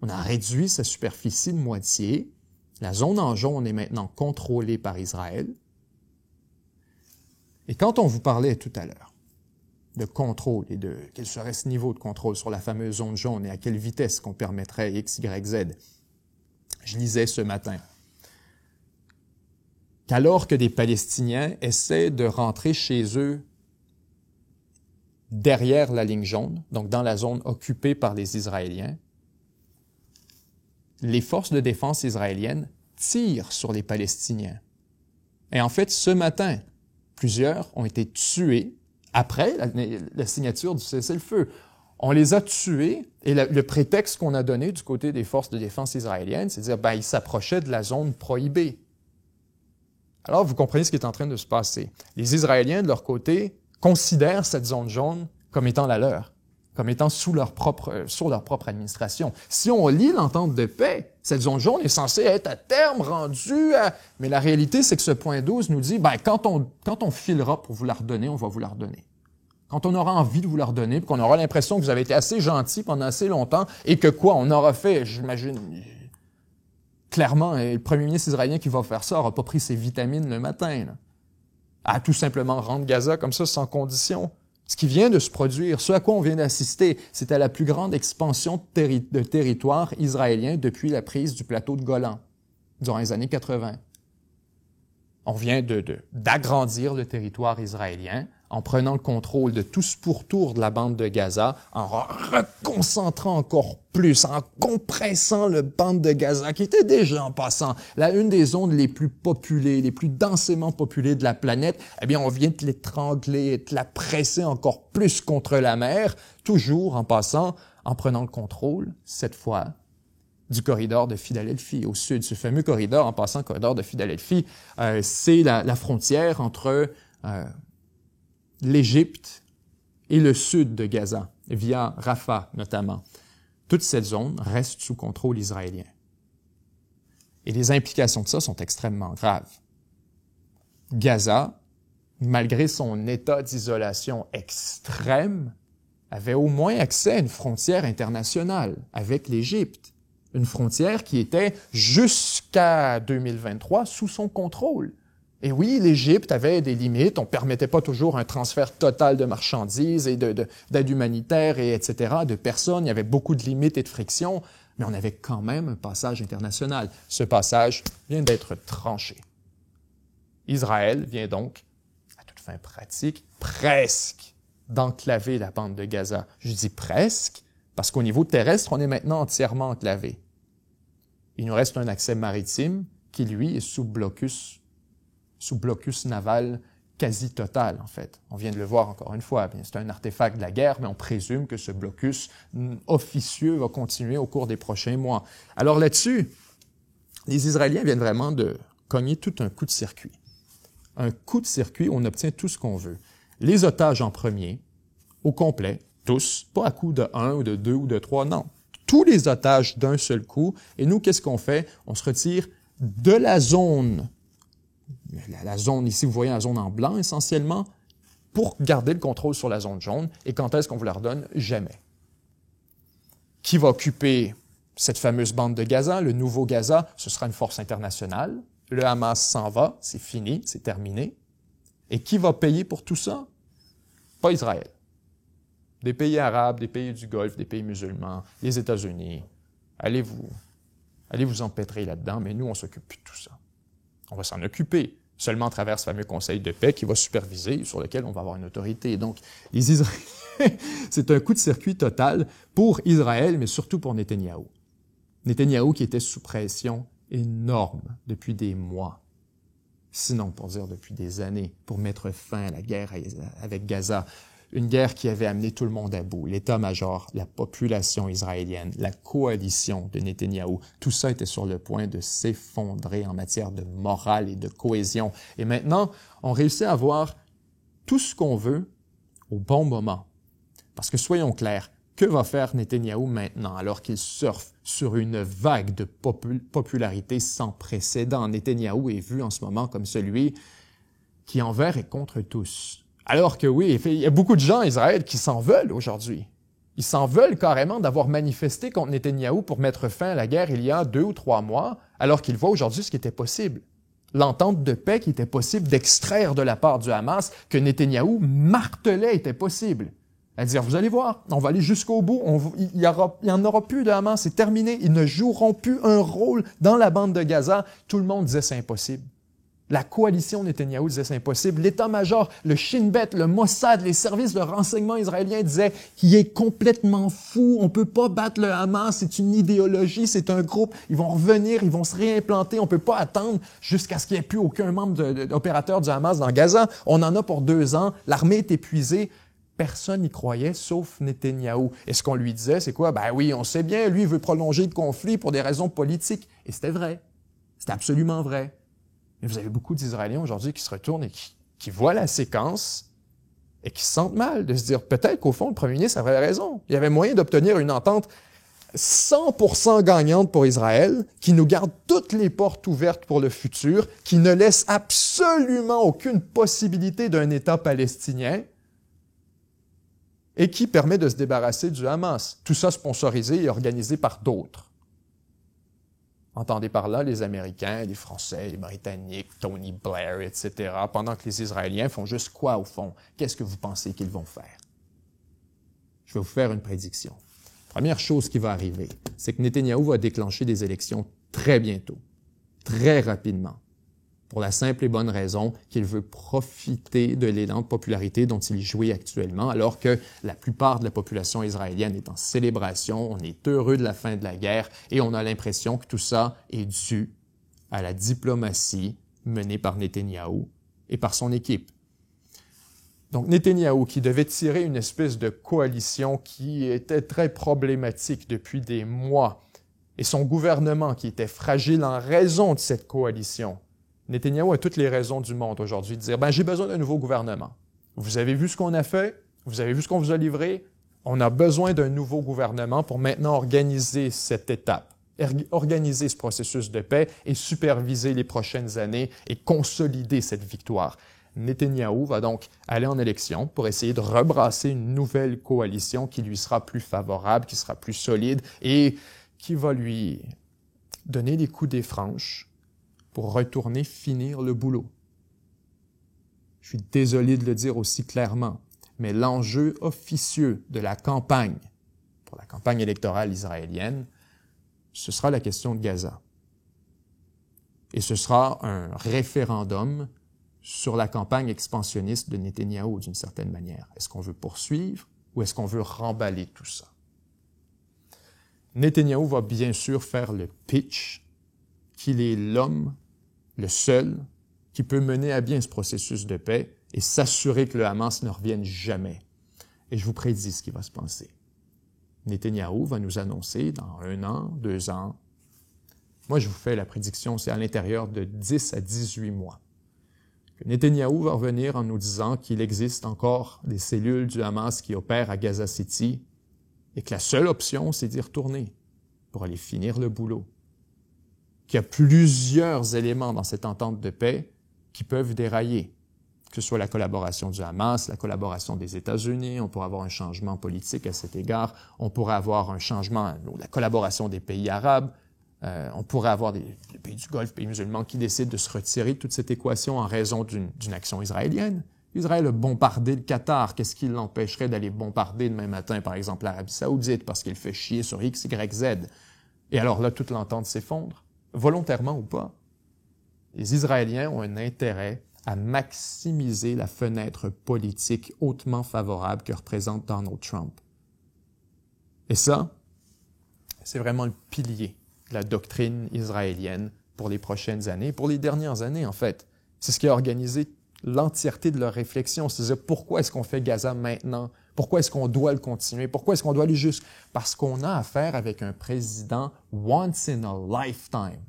On a réduit sa superficie de moitié. La zone en jaune est maintenant contrôlée par Israël. Et quand on vous parlait tout à l'heure de contrôle et de quel serait ce niveau de contrôle sur la fameuse zone jaune et à quelle vitesse qu'on permettrait X, Y, Z. Je lisais ce matin qu'alors que des Palestiniens essaient de rentrer chez eux derrière la ligne jaune, donc dans la zone occupée par les Israéliens, les forces de défense israéliennes tirent sur les Palestiniens. Et en fait, ce matin, plusieurs ont été tués après la signature du cessez-le-feu. On les a tués et le prétexte qu'on a donné du côté des forces de défense israéliennes, c'est de dire ils s'approchaient de la zone prohibée. Alors, vous comprenez ce qui est en train de se passer. Les Israéliens, de leur côté, considèrent cette zone jaune comme étant la leur, comme étant sur leur propre administration. Si on lit l'entente de paix, cette zone jaune est censée être à terme rendue à... Mais la réalité, c'est que ce point 12 nous dit, quand on filera pour vous la redonner, on va vous la redonner. Quand on aura envie de vous la redonner, puis qu'on aura l'impression que vous avez été assez gentil pendant assez longtemps, et que on aura fait, j'imagine, clairement, le premier ministre israélien qui va faire ça n'aura pas pris ses vitamines le matin, là, à tout simplement rendre Gaza comme ça, sans condition. Ce qui vient de se produire, ce à quoi on vient d'assister, c'est à la plus grande expansion de territoire israélien depuis la prise du plateau de Golan, durant les années 80. On vient d'agrandir le territoire israélien en prenant le contrôle de tout ce pourtour de la bande de Gaza, en reconcentrant encore plus, en compressant le bande de Gaza, qui était déjà en passant une des zones les plus peuplées, les plus densément peuplées de la planète. Eh bien, on vient de l'étrangler, de la presser encore plus contre la mer, toujours en passant, en prenant le contrôle, cette fois, du corridor de Philadelphie, au sud. Ce fameux corridor, en passant, corridor de Philadelphie, c'est la frontière entre l'Égypte et le sud de Gaza, via Rafah notamment. Toute cette zone reste sous contrôle israélien. Et les implications de ça sont extrêmement graves. Gaza, malgré son état d'isolation extrême, avait au moins accès à une frontière internationale avec l'Égypte. Une frontière qui était, jusqu'à 2023, sous son contrôle. Et oui, l'Égypte avait des limites. On ne permettait pas toujours un transfert total de marchandises et d'aide humanitaire, et etc., de personnes. Il y avait beaucoup de limites et de frictions. Mais on avait quand même un passage international. Ce passage vient d'être tranché. Israël vient donc, à toute fin pratique, presque d'enclaver la bande de Gaza. Je dis presque parce qu'au niveau terrestre, on est maintenant entièrement enclavé. Il nous reste un accès maritime qui, lui, est sous blocus naval quasi total, en fait. On vient de le voir encore une fois. C'est un artefact de la guerre, mais on présume que ce blocus officieux va continuer au cours des prochains mois. Alors là-dessus, les Israéliens viennent vraiment de cogner tout un coup de circuit. Un coup de circuit où on obtient tout ce qu'on veut. Les otages en premier, au complet, tous, pas à coup de 1 ou de 2 ou de 3, non. Tous les otages d'un seul coup. Et nous, qu'est-ce qu'on fait? On se retire de la zone. La zone ici, vous voyez la zone en blanc essentiellement, pour garder le contrôle sur la zone jaune. Et quand est-ce qu'on vous la redonne? Jamais. Qui va occuper cette fameuse bande de Gaza? Le nouveau Gaza, ce sera une force internationale. Le Hamas s'en va, c'est fini, c'est terminé. Et qui va payer pour tout ça? Pas Israël. Des pays arabes, des pays du Golfe, des pays musulmans, les États-Unis. Allez vous empêtrer là-dedans, mais nous, on s'occupe plus de tout ça. On va s'en occuper seulement à travers ce fameux conseil de paix qui va superviser, sur lequel on va avoir une autorité. Donc, les Israéliens, c'est un coup de circuit total pour Israël, mais surtout pour Netanyahou. Netanyahou qui était sous pression énorme depuis des mois, sinon pour dire depuis des années, pour mettre fin à la guerre avec Gaza. Une guerre qui avait amené tout le monde à bout, l'état-major, la population israélienne, la coalition de Netanyahou, tout ça était sur le point de s'effondrer en matière de morale et de cohésion. Et maintenant, on réussit à avoir tout ce qu'on veut au bon moment. Parce que soyons clairs, que va faire Netanyahou maintenant alors qu'il surfe sur une vague de popularité sans précédent? Netanyahou est vu en ce moment comme celui qui envers et contre tous. Alors que oui, il y a beaucoup de gens en Israël qui s'en veulent aujourd'hui. Ils s'en veulent carrément d'avoir manifesté contre Netanyahou pour mettre fin à la guerre il y a 2 ou 3 mois, alors qu'ils voient aujourd'hui ce qui était possible. L'entente de paix qui était possible d'extraire de la part du Hamas, que Netanyahou martelait était possible. À dire, vous allez voir, on va aller jusqu'au bout, il y en aura plus de Hamas, c'est terminé, ils ne joueront plus un rôle dans la bande de Gaza. Tout le monde disait c'est impossible. La coalition Netanyahou disait c'est impossible. L'état-major, le Shin Bet, le Mossad, les services de renseignement israéliens disaient qu'il est complètement fou, on peut pas battre le Hamas, c'est une idéologie, c'est un groupe, ils vont revenir, ils vont se réimplanter, on peut pas attendre jusqu'à ce qu'il n'y ait plus aucun membre opérateur du Hamas dans Gaza. On en a pour 2 ans, l'armée est épuisée. Personne n'y croyait, sauf Netanyahou. Et ce qu'on lui disait, c'est quoi? Ben oui, on sait bien, lui, il veut prolonger le conflit pour des raisons politiques. Et c'était vrai. C'était absolument vrai. Mais vous avez beaucoup d'Israéliens aujourd'hui qui se retournent et qui voient la séquence et qui se sentent mal de se dire peut-être qu'au fond, le premier ministre avait raison. Il y avait moyen d'obtenir une entente 100% gagnante pour Israël, qui nous garde toutes les portes ouvertes pour le futur, qui ne laisse absolument aucune possibilité d'un État palestinien et qui permet de se débarrasser du Hamas. Tout ça sponsorisé et organisé par d'autres. Entendez par là les Américains, les Français, les Britanniques, Tony Blair, etc., pendant que les Israéliens font juste quoi au fond? Qu'est-ce que vous pensez qu'ils vont faire? Je vais vous faire une prédiction. Première chose qui va arriver, c'est que Netanyahou va déclencher des élections très bientôt, très rapidement, pour la simple et bonne raison qu'il veut profiter de l'élan de popularité dont il jouit actuellement, alors que la plupart de la population israélienne est en célébration, on est heureux de la fin de la guerre et on a l'impression que tout ça est dû à la diplomatie menée par Netanyahou et par son équipe. Donc Netanyahou, qui devait tirer une espèce de coalition qui était très problématique depuis des mois, et son gouvernement qui était fragile en raison de cette coalition, Netanyahou a toutes les raisons du monde aujourd'hui de dire « j'ai besoin d'un nouveau gouvernement. Vous avez vu ce qu'on a fait, vous avez vu ce qu'on vous a livré, on a besoin d'un nouveau gouvernement pour maintenant organiser cette étape, organiser ce processus de paix et superviser les prochaines années et consolider cette victoire. » Netanyahou va donc aller en élection pour essayer de rebrasser une nouvelle coalition qui lui sera plus favorable, qui sera plus solide et qui va lui donner des coups des franches pour retourner finir le boulot. Je suis désolé de le dire aussi clairement, mais l'enjeu officieux de la campagne, pour la campagne électorale israélienne, ce sera la question de Gaza. Et ce sera un référendum sur la campagne expansionniste de Netanyahou, d'une certaine manière. Est-ce qu'on veut poursuivre ou est-ce qu'on veut remballer tout ça? Netanyahou va bien sûr faire le pitch qu'il est l'homme, le seul, qui peut mener à bien ce processus de paix et s'assurer que le Hamas ne revienne jamais. Et je vous prédis ce qui va se passer. Netanyahou va nous annoncer dans 1 an, 2 ans, moi je vous fais la prédiction, c'est à l'intérieur de 10 à 18 mois, que Netanyahou va revenir en nous disant qu'il existe encore des cellules du Hamas qui opèrent à Gaza City et que la seule option, c'est d'y retourner pour aller finir le boulot. Qu'il y a plusieurs éléments dans cette entente de paix qui peuvent dérailler, que ce soit la collaboration du Hamas, la collaboration des États-Unis, on pourrait avoir un changement politique à cet égard, on pourrait avoir un changement, la collaboration des pays arabes, on pourrait avoir des pays du Golfe, pays musulmans qui décident de se retirer de toute cette équation en raison d'une action israélienne. Israël a bombardé le Qatar. Qu'est-ce qui l'empêcherait d'aller bombarder demain matin, par exemple, l'Arabie Saoudite parce qu'il fait chier sur X, Y, Z? Et alors là, toute l'entente s'effondre, volontairement ou pas. Les Israéliens ont un intérêt à maximiser la fenêtre politique hautement favorable que représente Donald Trump. Et ça, c'est vraiment le pilier de la doctrine israélienne pour les prochaines années, pour les dernières années en fait. C'est ce qui a organisé l'entièreté de leur réflexion. C'est-à-dire, pourquoi est-ce qu'on fait Gaza maintenant? Pourquoi est-ce qu'on doit le continuer? Pourquoi est-ce qu'on doit aller juste? Parce qu'on a affaire avec un président once in a lifetime.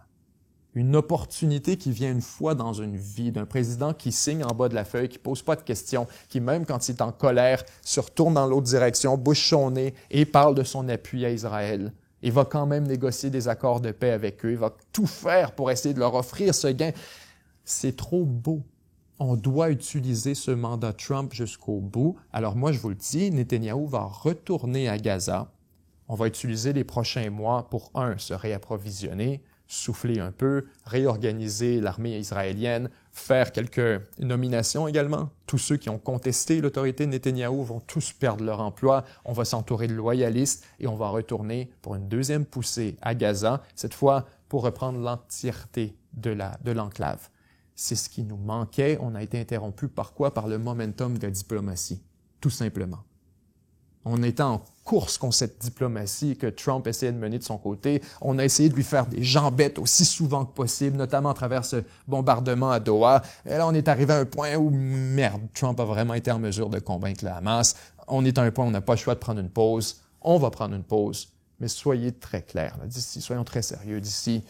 Une opportunité qui vient une fois dans une vie, d'un président qui signe en bas de la feuille, qui pose pas de questions, qui même quand il est en colère, se retourne dans l'autre direction, bouche son nez et parle de son appui à Israël. Il va quand même négocier des accords de paix avec eux. Il va tout faire pour essayer de leur offrir ce gain. C'est trop beau. On doit utiliser ce mandat Trump jusqu'au bout. Alors moi, je vous le dis, Netanyahou va retourner à Gaza. On va utiliser les prochains mois pour, se réapprovisionner, souffler un peu, réorganiser l'armée israélienne, faire quelques nominations également. Tous ceux qui ont contesté l'autorité de Netanyahou vont tous perdre leur emploi. On va s'entourer de loyalistes et on va retourner pour une deuxième poussée à Gaza, cette fois pour reprendre l'entièreté de l'enclave. C'est ce qui nous manquait. On a été interrompu par quoi? Par le momentum de la diplomatie, tout simplement. On était en course contre cette diplomatie que Trump essayait de mener de son côté. On a essayé de lui faire des jambettes aussi souvent que possible, notamment à travers ce bombardement à Doha. Et là, on est arrivé à un point où, merde, Trump a vraiment été en mesure de convaincre le Hamas. On est à un point où on n'a pas le choix de prendre une pause. On va prendre une pause. Mais soyez très clairs, là, d'ici, soyons très sérieux. D'ici,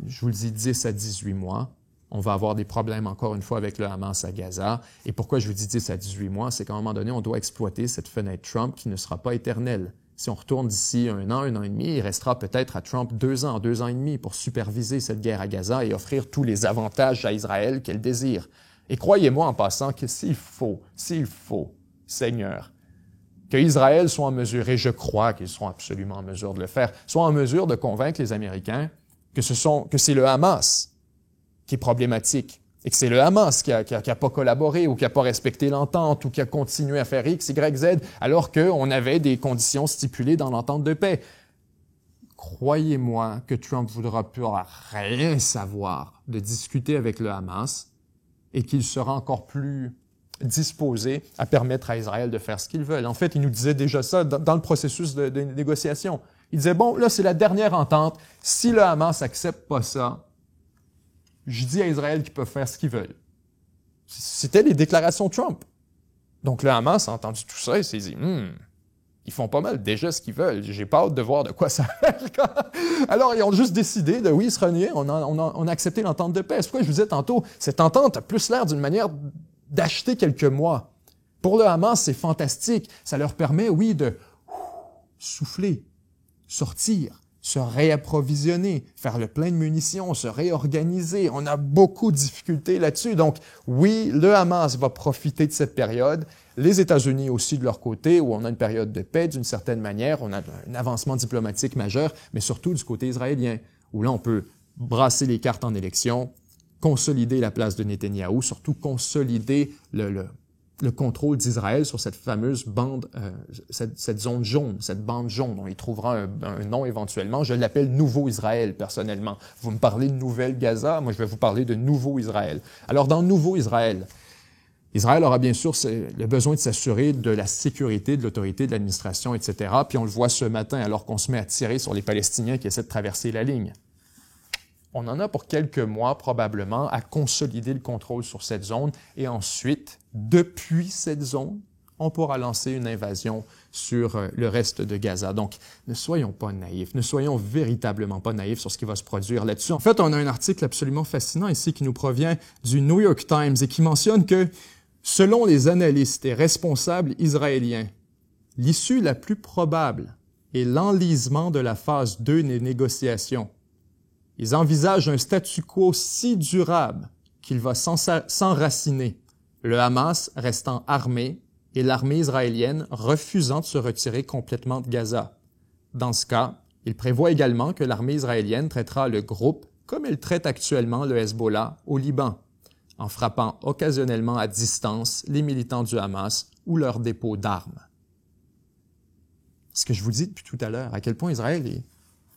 je vous le dis, 10 à 18 mois, on va avoir des problèmes encore une fois avec le Hamas à Gaza. Et pourquoi je vous dis 10 à 18 mois? C'est qu'à un moment donné, on doit exploiter cette fenêtre Trump qui ne sera pas éternelle. Si on retourne d'ici 1 an et demi, il restera peut-être à Trump 2 ans, 2 ans et demi pour superviser cette guerre à Gaza et offrir tous les avantages à Israël qu'elle désire. Et croyez-moi en passant que s'il faut, Seigneur, que Israël soit en mesure, et je crois qu'ils seront absolument en mesure de le faire, soit en mesure de convaincre les Américains que c'est le Hamas qui est problématique, et que c'est le Hamas qui a pas collaboré ou qui a pas respecté l'entente ou qui a continué à faire X, Y, Z, alors qu'on avait des conditions stipulées dans l'entente de paix. Croyez-moi que Trump voudra plus rien savoir de discuter avec le Hamas et qu'il sera encore plus disposé à permettre à Israël de faire ce qu'ils veulent. En fait, il nous disait déjà ça dans le processus de négociation. Il disait, bon, là, c'est la dernière entente. Si le Hamas accepte pas ça, je dis à Israël qu'ils peuvent faire ce qu'ils veulent. C'était les déclarations de Trump. Donc le Hamas a entendu tout ça et s'est dit, ils font pas mal déjà ce qu'ils veulent. J'ai pas hâte de voir de quoi ça va. Alors ils ont juste décidé de, se renier. On a accepté l'entente de paix. C'est pourquoi je vous disais tantôt, cette entente a plus l'air d'une manière d'acheter quelques mois. Pour le Hamas, c'est fantastique. Ça leur permet, de souffler, sortir, se réapprovisionner, faire le plein de munitions, se réorganiser. On a beaucoup de difficultés là-dessus. Donc, oui, le Hamas va profiter de cette période. Les États-Unis aussi de leur côté, où on a une période de paix d'une certaine manière. On a un avancement diplomatique majeur, mais surtout du côté israélien, où là, on peut brasser les cartes en élection, consolider la place de Netanyahou, surtout consolider le contrôle d'Israël sur cette fameuse bande, cette zone jaune, cette bande jaune. On y trouvera un nom éventuellement. Je l'appelle Nouveau Israël, personnellement. Vous me parlez de Nouvelle Gaza, moi je vais vous parler de Nouveau Israël. Alors, dans Nouveau Israël, Israël aura bien sûr le besoin de s'assurer de la sécurité, de l'autorité, de l'administration, etc. Puis on le voit ce matin alors qu'on se met à tirer sur les Palestiniens qui essaient de traverser la ligne. On en a pour quelques mois probablement à consolider le contrôle sur cette zone et ensuite, depuis cette zone, on pourra lancer une invasion sur le reste de Gaza. Donc, ne soyons pas naïfs, ne soyons véritablement pas naïfs sur ce qui va se produire là-dessus. En fait, on a un article absolument fascinant ici qui nous provient du New York Times et qui mentionne que, selon les analystes et responsables israéliens, l'issue la plus probable est l'enlisement de la phase 2 des négociations. Ils envisagent un statu quo si durable qu'il va s'enraciner, le Hamas restant armé et l'armée israélienne refusant de se retirer complètement de Gaza. Dans ce cas, ils prévoient également que l'armée israélienne traitera le groupe comme elle traite actuellement le Hezbollah au Liban, en frappant occasionnellement à distance les militants du Hamas ou leurs dépôts d'armes. Ce que je vous dis depuis tout à l'heure, à quel point Israël est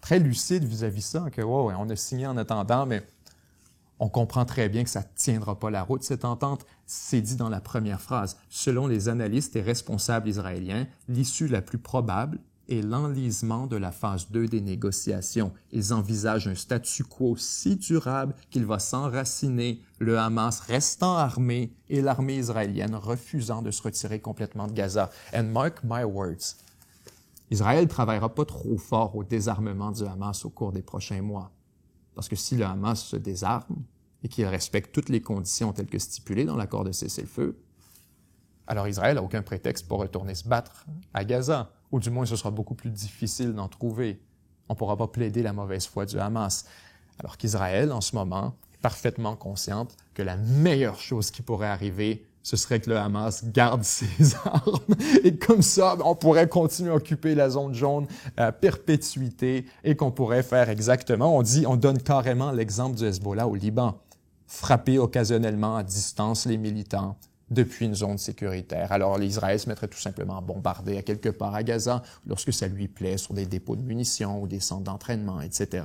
très lucide vis-à-vis ça, que wow, on a signé en attendant, mais on comprend très bien que ça ne tiendra pas la route, cette entente. C'est dit dans la première phrase. Selon les analystes et responsables israéliens, l'issue la plus probable est l'enlisement de la phase 2 des négociations. Ils envisagent un statu quo si durable qu'il va s'enraciner, le Hamas restant armé et l'armée israélienne refusant de se retirer complètement de Gaza. And mark my words, Israël ne travaillera pas trop fort au désarmement du Hamas au cours des prochains mois. Parce que si le Hamas se désarme et qu'il respecte toutes les conditions telles que stipulées dans l'accord de cessez-le-feu, alors Israël n'a aucun prétexte pour retourner se battre à Gaza. Ou du moins, ce sera beaucoup plus difficile d'en trouver. On ne pourra pas plaider la mauvaise foi du Hamas. Alors qu'Israël, en ce moment, est parfaitement consciente que la meilleure chose qui pourrait arriver, ce serait que le Hamas garde ses armes. Et comme ça, on pourrait continuer à occuper la zone jaune à perpétuité et qu'on pourrait faire exactement, on donne carrément l'exemple du Hezbollah au Liban. Frapper occasionnellement à distance les militants depuis une zone sécuritaire. Alors l'Israël se mettrait tout simplement à bombarder à quelque part à Gaza lorsque ça lui plaît, sur des dépôts de munitions ou des centres d'entraînement, etc.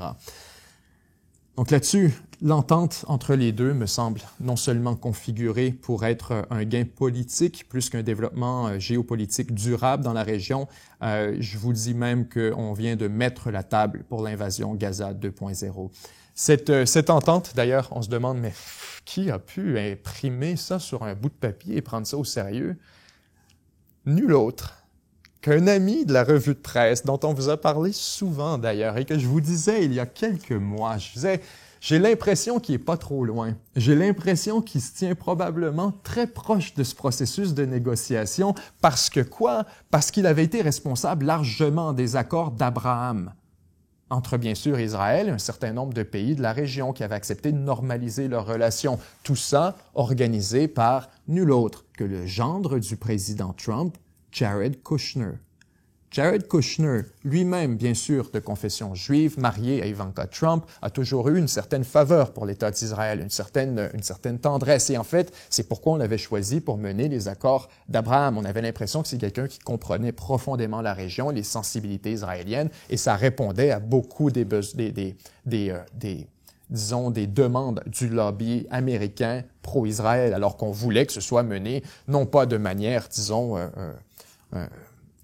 Donc là-dessus, l'entente entre les deux me semble non seulement configurée pour être un gain politique plus qu'un développement géopolitique durable dans la région. Je vous dis même qu'on vient de mettre la table pour l'invasion Gaza 2.0. Cette entente, d'ailleurs, on se demande, mais qui a pu imprimer ça sur un bout de papier et prendre ça au sérieux? Nul autre qu'un ami de la revue de presse, dont on vous a parlé souvent d'ailleurs, et que je vous disais il y a quelques mois, je disais, j'ai l'impression qu'il n'est pas trop loin. J'ai l'impression qu'il se tient probablement très proche de ce processus de négociation, parce que quoi? Parce qu'il avait été responsable largement des accords d'Abraham, entre bien sûr Israël et un certain nombre de pays de la région qui avaient accepté de normaliser leurs relations. Tout ça organisé par nul autre que le gendre du président Trump, Jared Kushner. Jared Kushner, lui-même, bien sûr, de confession juive, marié à Ivanka Trump, a toujours eu une certaine faveur pour l'État d'Israël, une certaine tendresse. Et en fait, c'est pourquoi on l'avait choisi pour mener les accords d'Abraham. On avait l'impression que c'est quelqu'un qui comprenait profondément la région, les sensibilités israéliennes, et ça répondait à beaucoup des demandes du lobby américain pro-Israël, alors qu'on voulait que ce soit mené, non pas de manière, disons,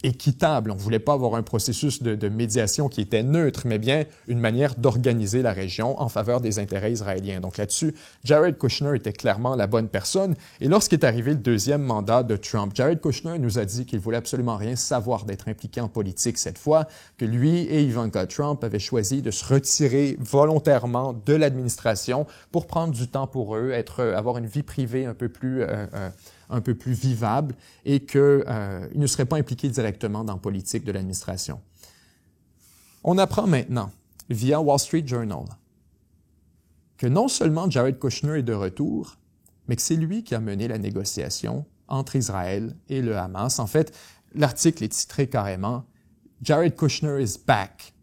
équitable. On ne voulait pas avoir un processus de médiation qui était neutre, mais bien une manière d'organiser la région en faveur des intérêts israéliens. Donc là-dessus, Jared Kushner était clairement la bonne personne. Et lorsqu'est arrivé le deuxième mandat de Trump, Jared Kushner nous a dit qu'il voulait absolument rien savoir d'être impliqué en politique cette fois, que lui et Ivanka Trump avaient choisi de se retirer volontairement de l'administration pour prendre du temps pour eux, avoir une vie privée un peu plus vivable et qu'ils ne seraient pas impliqués directement dans la politique de l'administration. On apprend maintenant, via Wall Street Journal, que non seulement Jared Kushner est de retour, mais que c'est lui qui a mené la négociation entre Israël et le Hamas. En fait, l'article est titré carrément « Jared Kushner is back »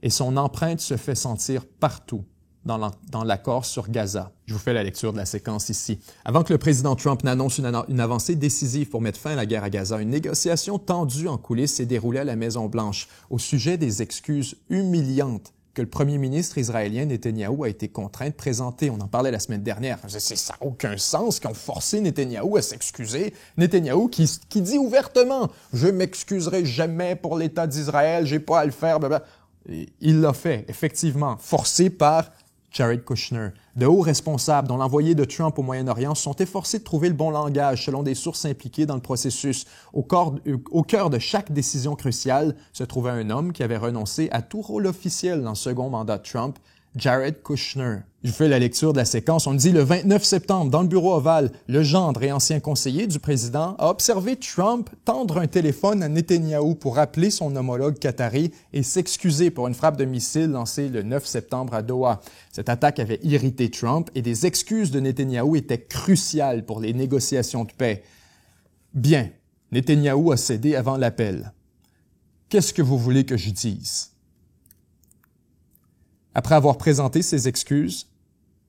et son empreinte se fait sentir partout dans l'accord sur Gaza. Je vous fais la lecture de la séquence ici. Avant que le président Trump n'annonce une avancée décisive pour mettre fin à la guerre à Gaza, une négociation tendue en coulisses s'est déroulée à la Maison-Blanche au sujet des excuses humiliantes que le premier ministre israélien Netanyahou a été contraint de présenter. On en parlait la semaine dernière. Ça n'a aucun sens qu'ils ont forcé Netanyahou à s'excuser. Netanyahou qui dit ouvertement « Je m'excuserai jamais pour l'État d'Israël, j'ai pas à le faire. » Il l'a fait, effectivement, forcé par Jared Kushner. De hauts responsables, dont l'envoyé de Trump au Moyen-Orient, se sont efforcés de trouver le bon langage selon des sources impliquées dans le processus. Au cœur de chaque décision cruciale se trouvait un homme qui avait renoncé à tout rôle officiel dans le second mandat de Trump, Jared Kushner. Je fais la lecture de la séquence. On dit le 29 septembre, dans le bureau ovale, le gendre et ancien conseiller du président a observé Trump tendre un téléphone à Netanyahou pour appeler son homologue qatari et s'excuser pour une frappe de missile lancée le 9 septembre à Doha. Cette attaque avait irrité Trump et des excuses de Netanyahou étaient cruciales pour les négociations de paix. Bien, Netanyahou a cédé avant l'appel. Qu'est-ce que vous voulez que je dise? Après avoir présenté ses excuses,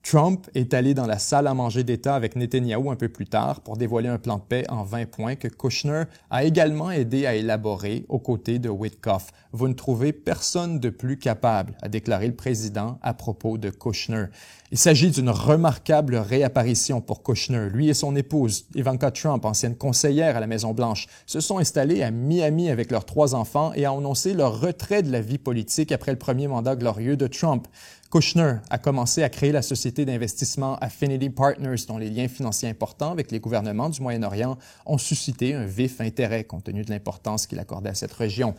Trump est allé dans la salle à manger d'État avec Netanyahou un peu plus tard pour dévoiler un plan de paix en 20 points que Kushner a également aidé à élaborer aux côtés de Witkoff. « Vous ne trouvez personne de plus capable », a déclaré le président à propos de Kushner. Il s'agit d'une remarquable réapparition pour Kushner. Lui et son épouse, Ivanka Trump, ancienne conseillère à la Maison-Blanche, se sont installés à Miami avec leurs 3 enfants et ont annoncé leur retrait de la vie politique après le premier mandat glorieux de Trump. Kushner a commencé à créer la société d'investissement Affinity Partners, dont les liens financiers importants avec les gouvernements du Moyen-Orient ont suscité un vif intérêt compte tenu de l'importance qu'il accordait à cette région.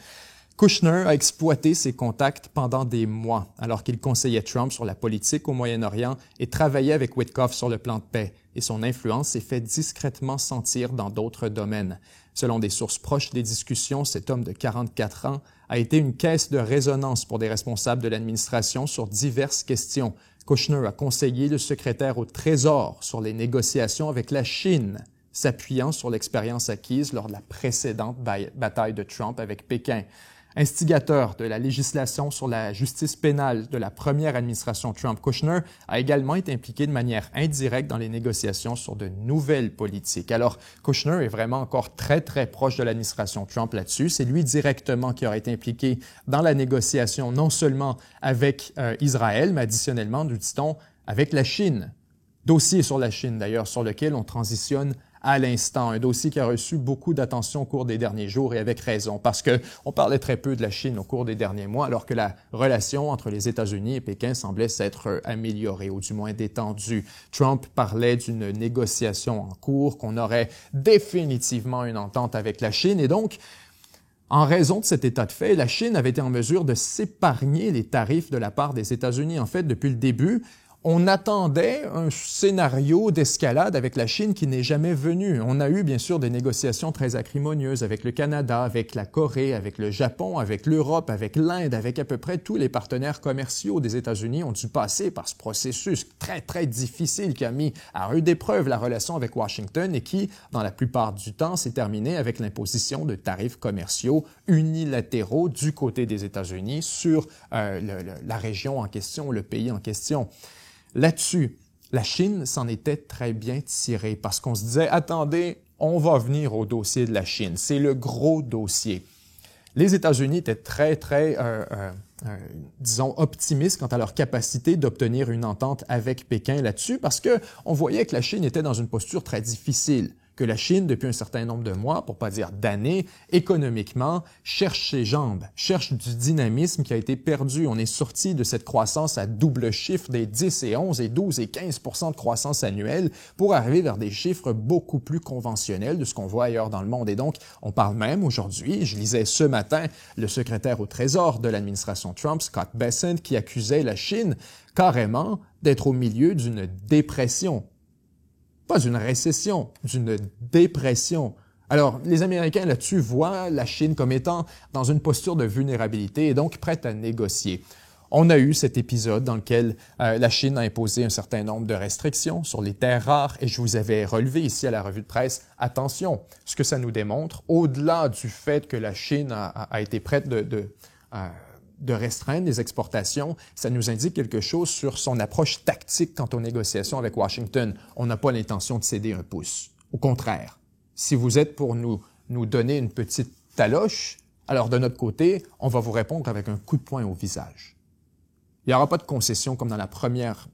Kushner a exploité ses contacts pendant des mois, alors qu'il conseillait Trump sur la politique au Moyen-Orient et travaillait avec Witkoff sur le plan de paix, et son influence s'est fait discrètement sentir dans d'autres domaines. Selon des sources proches des discussions, cet homme de 44 ans a été une caisse de résonance pour des responsables de l'administration sur diverses questions. Kushner a conseillé le secrétaire au Trésor sur les négociations avec la Chine, s'appuyant sur l'expérience acquise lors de la précédente bataille de Trump avec Pékin. Instigateur de la législation sur la justice pénale de la première administration Trump, Kushner a également été impliqué de manière indirecte dans les négociations sur de nouvelles politiques. Alors, Kushner est vraiment encore très proche de l'administration Trump là-dessus. C'est lui directement qui aurait été impliqué dans la négociation non seulement avec Israël, mais additionnellement, nous dit-on, avec la Chine. Dossier sur la Chine, d'ailleurs, sur lequel on transitionne à l'instant. Un dossier qui a reçu beaucoup d'attention au cours des derniers jours et avec raison, parce qu'on parlait très peu de la Chine au cours des derniers mois, alors que la relation entre les États-Unis et Pékin semblait s'être améliorée, ou du moins détendue. Trump parlait d'une négociation en cours, qu'on aurait définitivement une entente avec la Chine, et donc, en raison de cet état de fait, la Chine avait été en mesure de s'épargner les tarifs de la part des États-Unis. En fait, depuis le début, on attendait un scénario d'escalade avec la Chine qui n'est jamais venu. On a eu bien sûr des négociations très acrimonieuses avec le Canada, avec la Corée, avec le Japon, avec l'Europe, avec l'Inde, avec à peu près tous les partenaires commerciaux des États-Unis ont dû passer par ce processus très difficile qui a mis à rude épreuve la relation avec Washington et qui, dans la plupart du temps, s'est terminé avec l'imposition de tarifs commerciaux unilatéraux du côté des États-Unis sur la région en question, le pays en question. Là-dessus, la Chine s'en était très bien tirée parce qu'on se disait « Attendez, on va venir au dossier de la Chine. C'est le gros dossier. » Les États-Unis étaient disons, optimistes quant à leur capacité d'obtenir une entente avec Pékin là-dessus parce qu'on voyait que la Chine était dans une posture très difficile, que la Chine, depuis un certain nombre de mois, pour pas dire d'années, économiquement, cherche ses jambes, cherche du dynamisme qui a été perdu. On est sorti de cette croissance à double chiffre des 10 et 11 et 12 et 15 % de croissance annuelle pour arriver vers des chiffres beaucoup plus conventionnels de ce qu'on voit ailleurs dans le monde. Et donc, on parle même aujourd'hui, je lisais ce matin le secrétaire au Trésor de l'administration Trump, Scott Bessent, qui accusait la Chine carrément d'être au milieu d'une dépression. Pas d'une récession, d'une dépression. Alors, les Américains là-dessus voient la Chine comme étant dans une posture de vulnérabilité et donc prête à négocier. On a eu cet épisode dans lequel la Chine a imposé un certain nombre de restrictions sur les terres rares et je vous avais relevé ici à la revue de presse, attention, ce que ça nous démontre, au-delà du fait que la Chine a été prête de restreindre les exportations, ça nous indique quelque chose sur son approche tactique quant aux négociations avec Washington. On n'a pas l'intention de céder un pouce. Au contraire, si vous êtes pour nous donner une petite taloche, alors de notre côté, on va vous répondre avec un coup de poing au visage. Il n'y aura pas de concession comme dans la première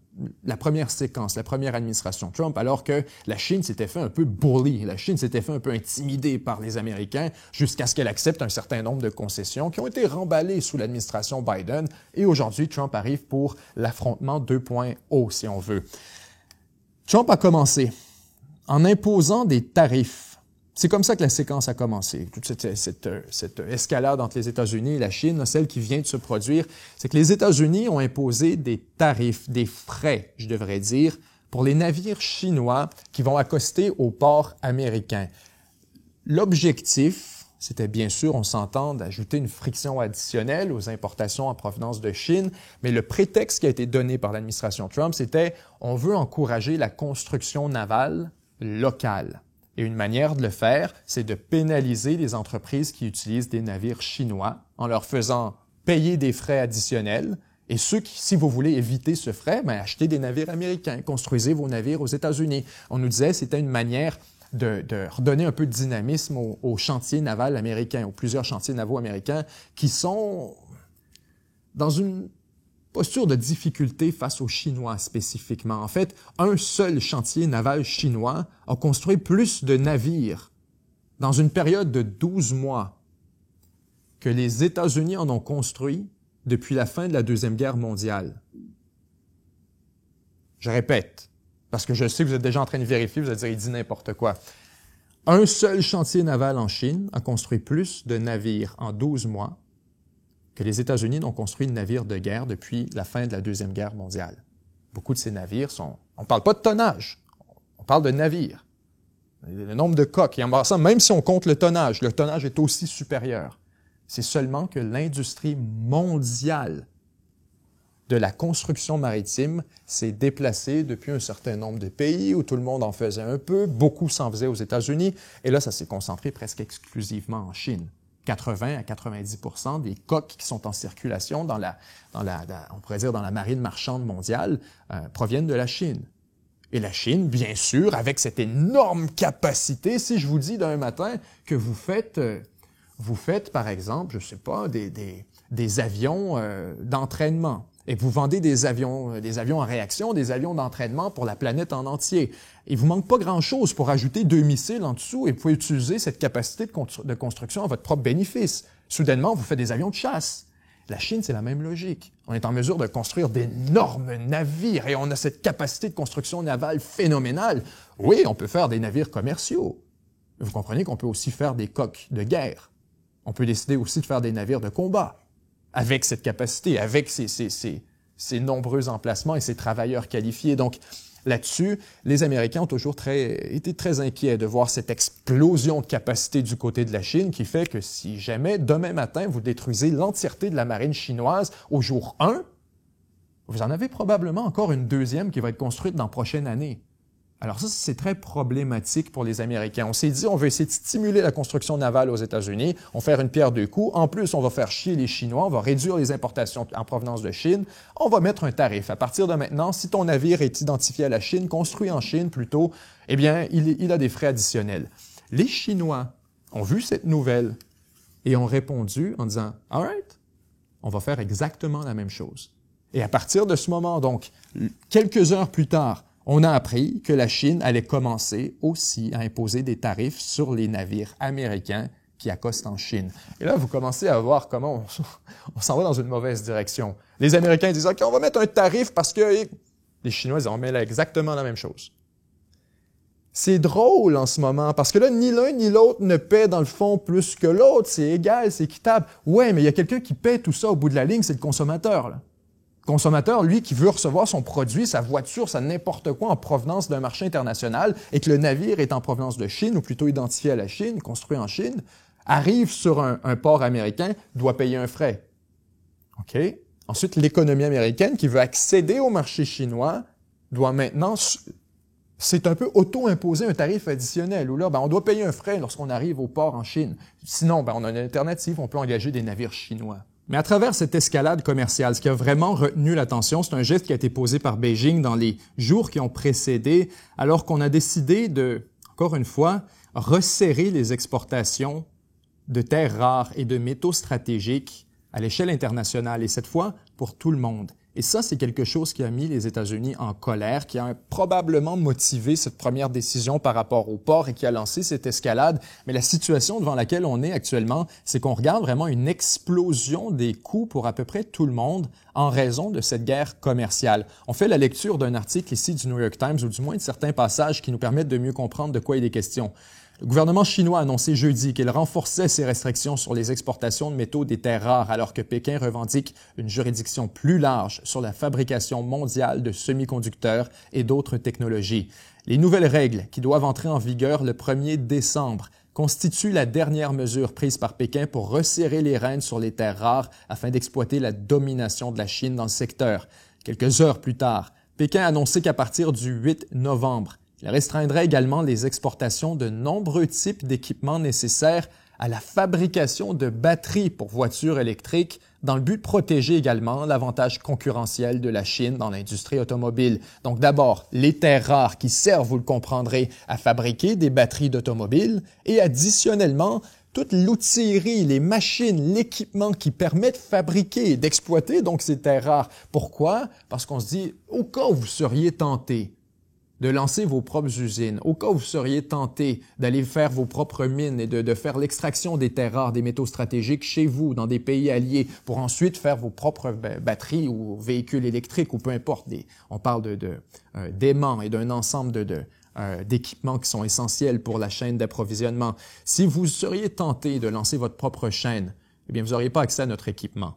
séquence, la première administration Trump, alors que la Chine s'était fait un peu bully, la Chine s'était fait un peu intimider par les Américains jusqu'à ce qu'elle accepte un certain nombre de concessions qui ont été remballées sous l'administration Biden. Et aujourd'hui, Trump arrive pour l'affrontement 2.0, si on veut. Trump a commencé en imposant des tarifs. C'est comme ça que la séquence a commencé. Toute cette escalade entre les États-Unis et la Chine, celle qui vient de se produire, c'est que les États-Unis ont imposé des tarifs, des frais, je devrais dire, pour les navires chinois qui vont accoster aux ports américains. L'objectif, c'était bien sûr, on s'entend, d'ajouter une friction additionnelle aux importations en provenance de Chine, mais le prétexte qui a été donné par l'administration Trump, c'était on veut encourager la construction navale locale. Et une manière de le faire, c'est de pénaliser les entreprises qui utilisent des navires chinois en leur faisant payer des frais additionnels. Et ceux qui, si vous voulez éviter ce frais, achetez des navires américains, construisez vos navires aux États-Unis. On nous disait que c'était une manière de redonner un peu de dynamisme aux chantiers navals américains, aux plusieurs chantiers navaux américains qui sont dans une posture de difficulté face aux Chinois spécifiquement. En fait, un seul chantier naval chinois a construit plus de navires dans une période de 12 mois que les États-Unis en ont construit depuis la fin de la Deuxième Guerre mondiale. Je répète, parce que je sais que vous êtes déjà en train de vérifier, vous allez dire, il dit n'importe quoi. Un seul chantier naval en Chine a construit plus de navires en 12 mois que les États-Unis n'ont construit de navires de guerre depuis la fin de la Deuxième Guerre mondiale. Beaucoup de ces navires sont... On ne parle pas de tonnage, on parle de navires. Le nombre de coques, et en passant, même si on compte le tonnage est aussi supérieur. C'est seulement que l'industrie mondiale de la construction maritime s'est déplacée depuis un certain nombre de pays où tout le monde en faisait un peu, beaucoup s'en faisaient aux États-Unis, et là, ça s'est concentré presque exclusivement en Chine. 80 à 90% des coques qui sont en circulation on pourrait dire dans la marine marchande mondiale, proviennent de la Chine. Et la Chine, bien sûr, avec cette énorme capacité, si je vous dis d'un matin que vous faites par exemple, je sais pas, des avions d'entraînement, et que vous vendez des avions en réaction, des avions d'entraînement pour la planète en entier. Il vous manque pas grand-chose pour ajouter 2 missiles en dessous et vous pouvez utiliser cette capacité de construction à votre propre bénéfice. Soudainement, vous faites des avions de chasse. La Chine, c'est la même logique. On est en mesure de construire d'énormes navires et on a cette capacité de construction navale phénoménale. Oui, on peut faire des navires commerciaux. Vous comprenez qu'on peut aussi faire des coques de guerre. On peut décider aussi de faire des navires de combat avec cette capacité, avec ces nombreux emplacements et ces travailleurs qualifiés. Donc, là-dessus, les Américains ont toujours été très inquiets de voir cette explosion de capacité du côté de la Chine qui fait que si jamais, demain matin, vous détruisez l'entièreté de la marine chinoise au jour 1, vous en avez probablement encore une deuxième qui va être construite dans la prochaine année. Alors ça, c'est très problématique pour les Américains. On s'est dit, on veut essayer de stimuler la construction navale aux États-Unis, on va faire une pierre deux coups. En plus, on va faire chier les Chinois, on va réduire les importations en provenance de Chine. On va mettre un tarif. À partir de maintenant, si ton navire est identifié à la Chine, construit en Chine plutôt, eh bien, il a des frais additionnels. Les Chinois ont vu cette nouvelle et ont répondu en disant, « All right, on va faire exactement la même chose. » Et à partir de ce moment, donc, quelques heures plus tard, on a appris que la Chine allait commencer aussi à imposer des tarifs sur les navires américains qui accostent en Chine. Et là, vous commencez à voir comment on s'en va dans une mauvaise direction. Les Américains disent « OK, on va mettre un tarif parce que… » Les Chinois disent « On met là exactement la même chose. » C'est drôle en ce moment parce que là, ni l'un ni l'autre ne paie dans le fond plus que l'autre. C'est égal, c'est équitable. Ouais, mais il y a quelqu'un qui paie tout ça au bout de la ligne, c'est le consommateur, là. Le consommateur, lui, qui veut recevoir son produit, sa voiture, sa n'importe quoi en provenance d'un marché international et que le navire est en provenance de Chine, ou plutôt identifié à la Chine, construit en Chine, arrive sur un port américain, doit payer un frais. OK? Ensuite, l'économie américaine qui veut accéder au marché chinois doit maintenant, c'est un peu auto-imposer un tarif additionnel, où là, on doit payer un frais lorsqu'on arrive au port en Chine. Sinon, on a une alternative, on peut engager des navires chinois. Mais à travers cette escalade commerciale, ce qui a vraiment retenu l'attention, c'est un geste qui a été posé par Beijing dans les jours qui ont précédé, alors qu'on a décidé de, encore une fois, resserrer les exportations de terres rares et de métaux stratégiques à l'échelle internationale, et cette fois pour tout le monde. Et ça, c'est quelque chose qui a mis les États-Unis en colère, qui a probablement motivé cette première décision par rapport au port et qui a lancé cette escalade. Mais la situation devant laquelle on est actuellement, c'est qu'on regarde vraiment une explosion des coûts pour à peu près tout le monde en raison de cette guerre commerciale. On fait la lecture d'un article ici du New York Times, ou du moins de certains passages qui nous permettent de mieux comprendre de quoi il est question. Le gouvernement chinois a annoncé jeudi qu'il renforçait ses restrictions sur les exportations de métaux des terres rares alors que Pékin revendique une juridiction plus large sur la fabrication mondiale de semi-conducteurs et d'autres technologies. Les nouvelles règles, qui doivent entrer en vigueur le 1er décembre, constituent la dernière mesure prise par Pékin pour resserrer les rênes sur les terres rares afin d'exploiter la domination de la Chine dans le secteur. Quelques heures plus tard, Pékin a annoncé qu'à partir du 8 novembre, il restreindrait également les exportations de nombreux types d'équipements nécessaires à la fabrication de batteries pour voitures électriques dans le but de protéger également l'avantage concurrentiel de la Chine dans l'industrie automobile. Donc d'abord, les terres rares qui servent, vous le comprendrez, à fabriquer des batteries d'automobiles et additionnellement, toute l'outillerie, les machines, l'équipement qui permet de fabriquer et d'exploiter donc ces terres rares. Pourquoi? Parce qu'on se dit, au cas où vous seriez tenté de lancer vos propres usines, au cas où vous seriez tenté d'aller faire vos propres mines et de faire l'extraction des terres rares, des métaux stratégiques chez vous, dans des pays alliés, pour ensuite faire vos propres batteries ou véhicules électriques ou peu importe. On parle d'aimants et d'un ensemble d'équipements qui sont essentiels pour la chaîne d'approvisionnement. Si vous seriez tenté de lancer votre propre chaîne, eh bien, vous n'auriez pas accès à notre équipement.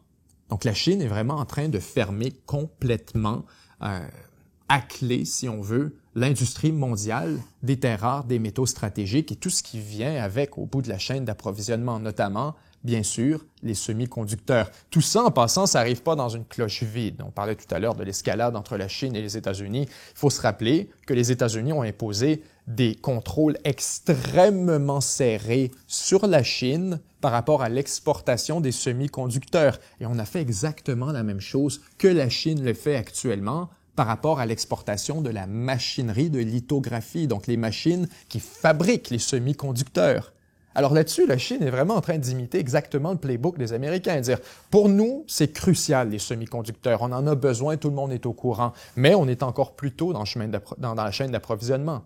Donc, la Chine est vraiment en train de fermer complètement à clé, si on veut, l'industrie mondiale des terres rares, des métaux stratégiques et tout ce qui vient avec au bout de la chaîne d'approvisionnement, notamment, bien sûr, les semi-conducteurs. Tout ça, en passant, ça n'arrive pas dans une cloche vide. On parlait tout à l'heure de l'escalade entre la Chine et les États-Unis. Il faut se rappeler que les États-Unis ont imposé des contrôles extrêmement serrés sur la Chine par rapport à l'exportation des semi-conducteurs. Et on a fait exactement la même chose que la Chine le fait actuellement par rapport à l'exportation de la machinerie de lithographie, donc les machines qui fabriquent les semi-conducteurs. Alors là-dessus, la Chine est vraiment en train d'imiter exactement le playbook des Américains, dire « Pour nous, c'est crucial les semi-conducteurs, on en a besoin, tout le monde est au courant, mais on est encore plus tôt dans la chaîne d'approvisionnement.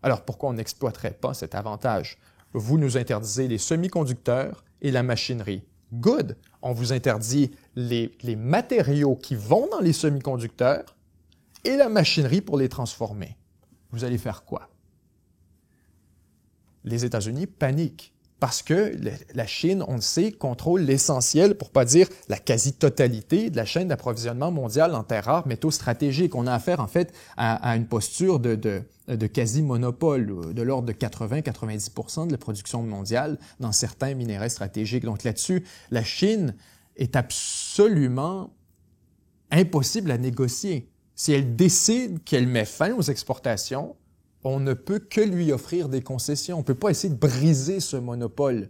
Alors pourquoi on n'exploiterait pas cet avantage? Vous nous interdisez les semi-conducteurs et la machinerie. Good! On vous interdit les matériaux qui vont dans les semi-conducteurs et la machinerie pour les transformer. Vous allez faire quoi? Les États-Unis paniquent parce que la Chine, on le sait, contrôle l'essentiel, pour pas dire la quasi-totalité de la chaîne d'approvisionnement mondiale en terres rares, métaux stratégiques. On a affaire en fait à une posture de quasi-monopole, de l'ordre de 80-90% de la production mondiale dans certains minéraux stratégiques. Donc là-dessus, la Chine est absolument impossible à négocier. Si elle décide qu'elle met fin aux exportations, on ne peut que lui offrir des concessions. On ne peut pas essayer de briser ce monopole.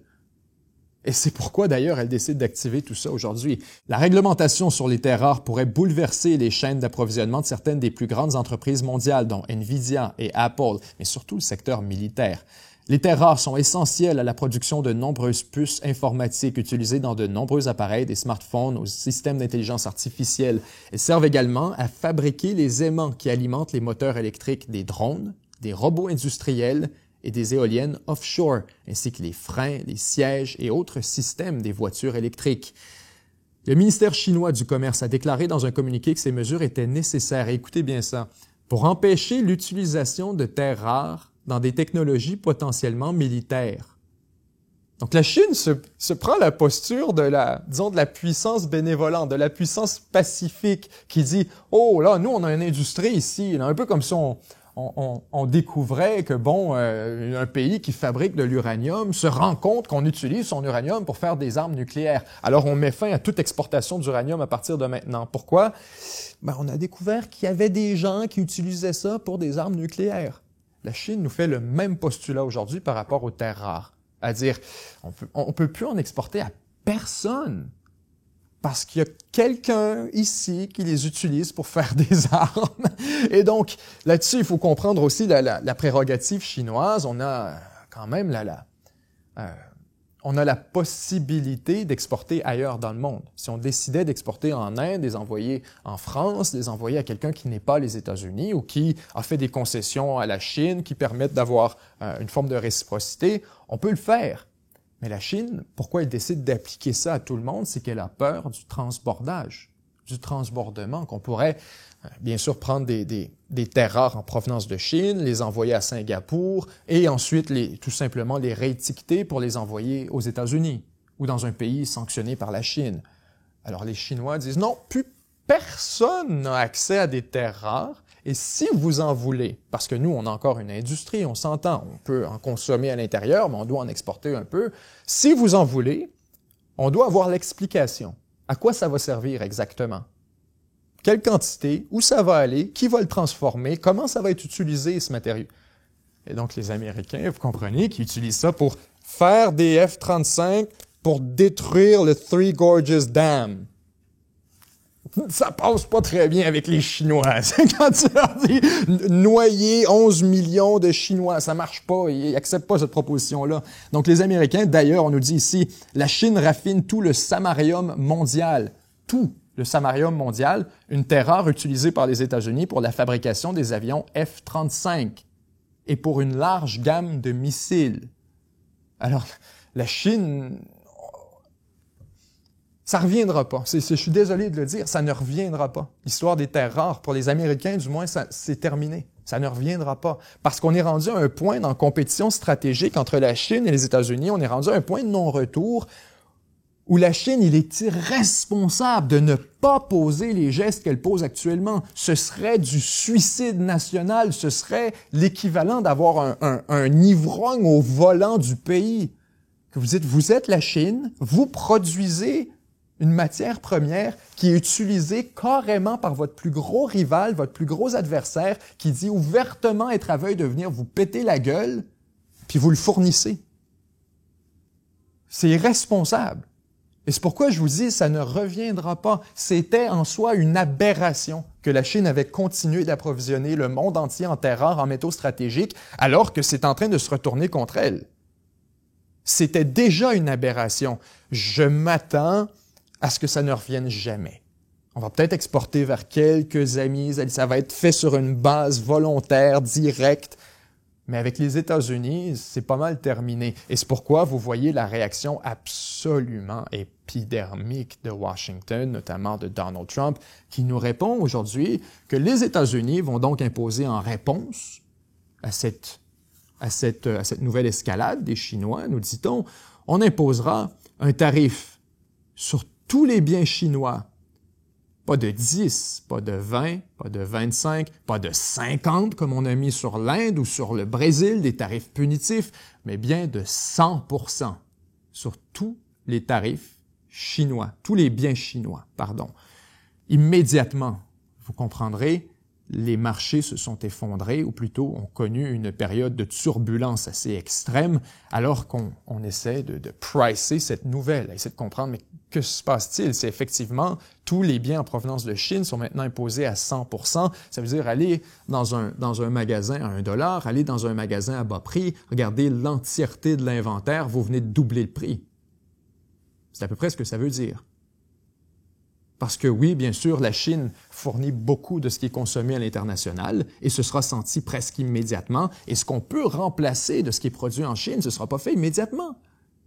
Et c'est pourquoi, d'ailleurs, elle décide d'activer tout ça aujourd'hui. La réglementation sur les terres rares pourrait bouleverser les chaînes d'approvisionnement de certaines des plus grandes entreprises mondiales, dont Nvidia et Apple, mais surtout le secteur militaire. Les terres rares sont essentielles à la production de nombreuses puces informatiques utilisées dans de nombreux appareils, des smartphones, aux systèmes d'intelligence artificielle. Elles servent également à fabriquer les aimants qui alimentent les moteurs électriques des drones, des robots industriels et des éoliennes offshore, ainsi que les freins, les sièges et autres systèmes des voitures électriques. Le ministère chinois du Commerce a déclaré dans un communiqué que ces mesures étaient nécessaires, et écoutez bien ça, pour empêcher l'utilisation de terres rares dans des technologies potentiellement militaires. Donc la Chine se prend la posture de la puissance bénévolente, de la puissance pacifique qui dit « Oh là, nous on a une industrie ici, un peu comme si on découvrait que un pays qui fabrique de l'uranium se rend compte qu'on utilise son uranium pour faire des armes nucléaires. Alors on met fin à toute exportation d'uranium à partir de maintenant. Pourquoi? On a découvert qu'il y avait des gens qui utilisaient ça pour des armes nucléaires. La Chine nous fait le même postulat aujourd'hui par rapport aux terres rares, à dire on peut plus en exporter à personne. parce qu'il y a quelqu'un ici qui les utilise pour faire des armes. Et donc, là-dessus, il faut comprendre aussi la prérogative chinoise. On a quand même on a la possibilité d'exporter ailleurs dans le monde. Si on décidait d'exporter en Inde, les envoyer en France, les envoyer à quelqu'un qui n'est pas les États-Unis ou qui a fait des concessions à la Chine qui permettent d'avoir une forme de réciprocité, on peut le faire. Mais la Chine, pourquoi elle décide d'appliquer ça à tout le monde, c'est qu'elle a peur du transbordage, du transbordement, qu'on pourrait bien sûr prendre des terres rares en provenance de Chine, les envoyer à Singapour et ensuite tout simplement les réétiqueter pour les envoyer aux États-Unis ou dans un pays sanctionné par la Chine. Alors les Chinois disent non, plus personne n'a accès à des terres rares. Et si vous en voulez, parce que nous, on a encore une industrie, on s'entend, on peut en consommer à l'intérieur, mais on doit en exporter un peu. Si vous en voulez, on doit avoir l'explication. À quoi ça va servir exactement? Quelle quantité? Où ça va aller? Qui va le transformer? Comment ça va être utilisé, ce matériau? Et donc, les Américains, vous comprenez, qui utilisent ça pour faire des F-35 pour détruire le Three Gorges Dam. Ça passe pas très bien avec les Chinois. Quand tu leur dis noyer 11 millions de Chinois, ça marche pas. Ils acceptent pas cette proposition-là. Donc, les Américains, d'ailleurs, on nous dit ici, la Chine raffine tout le samarium mondial. Tout le samarium mondial, une terre rare utilisée par les États-Unis pour la fabrication des avions F-35 et pour une large gamme de missiles. Alors, la Chine... Ça ne reviendra pas. Je suis désolé de le dire, ça ne reviendra pas. L'histoire des terres rares, pour les Américains, du moins, c'est terminé. Ça ne reviendra pas. Parce qu'on est rendu à un point dans la compétition stratégique entre la Chine et les États-Unis, on est rendu à un point de non-retour où la Chine, il est irresponsable de ne pas poser les gestes qu'elle pose actuellement. Ce serait du suicide national, ce serait l'équivalent d'avoir un ivrogne au volant du pays. Que vous dites, vous êtes la Chine, vous produisez une matière première qui est utilisée carrément par votre plus gros rival, votre plus gros adversaire, qui dit ouvertement être à veille de venir vous péter la gueule, puis vous le fournissez. C'est irresponsable. Et c'est pourquoi je vous dis, ça ne reviendra pas. C'était en soi une aberration que la Chine avait continué d'approvisionner le monde entier en terres rares, en métaux stratégiques, alors que c'est en train de se retourner contre elle. C'était déjà une aberration. Je m'attends à ce que ça ne revienne jamais. On va peut-être exporter vers quelques amis, ça va être fait sur une base volontaire, directe, mais avec les États-Unis, c'est pas mal terminé. Et c'est pourquoi vous voyez la réaction absolument épidermique de Washington, notamment de Donald Trump, qui nous répond aujourd'hui que les États-Unis vont donc imposer en réponse à cette nouvelle escalade des Chinois, nous dit-on, on imposera un tarif sur tous les biens chinois. Pas de 10, pas de 20, pas de 25, pas de 50 comme on a mis sur l'Inde ou sur le Brésil, des tarifs punitifs, mais bien de 100% sur tous les tarifs chinois, tous les biens chinois, pardon. Immédiatement, vous comprendrez, les marchés se sont effondrés, ou plutôt ont connu une période de turbulence assez extrême, alors qu'on essaie de pricer cette nouvelle, essaie de comprendre, mais que se passe-t-il? C'est effectivement, tous les biens en provenance de Chine sont maintenant imposés à 100%. Ça veut dire aller dans un magasin à $1, aller dans un magasin à bas prix, regardez l'entièreté de l'inventaire, vous venez de doubler le prix. C'est à peu près ce que ça veut dire. Parce que oui, bien sûr, la Chine fournit beaucoup de ce qui est consommé à l'international et ce sera senti presque immédiatement. Et ce qu'on peut remplacer de ce qui est produit en Chine, ce ne sera pas fait immédiatement.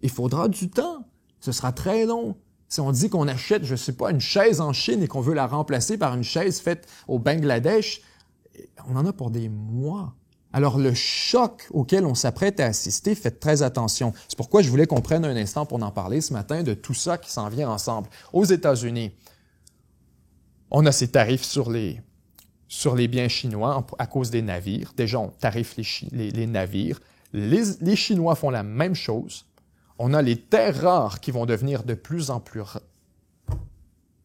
Il faudra du temps. Ce sera très long. Si on dit qu'on achète, je ne sais pas, une chaise en Chine et qu'on veut la remplacer par une chaise faite au Bangladesh, on en a pour des mois. Alors, le choc auquel on s'apprête à assister, faites très attention. C'est pourquoi je voulais qu'on prenne un instant pour en parler ce matin de tout ça qui s'en vient ensemble. Aux États-Unis, on a ces tarifs sur les biens chinois à cause des navires. Déjà, on tarife les navires. Les Chinois font la même chose. On a les terres rares qui vont devenir de plus en plus rares.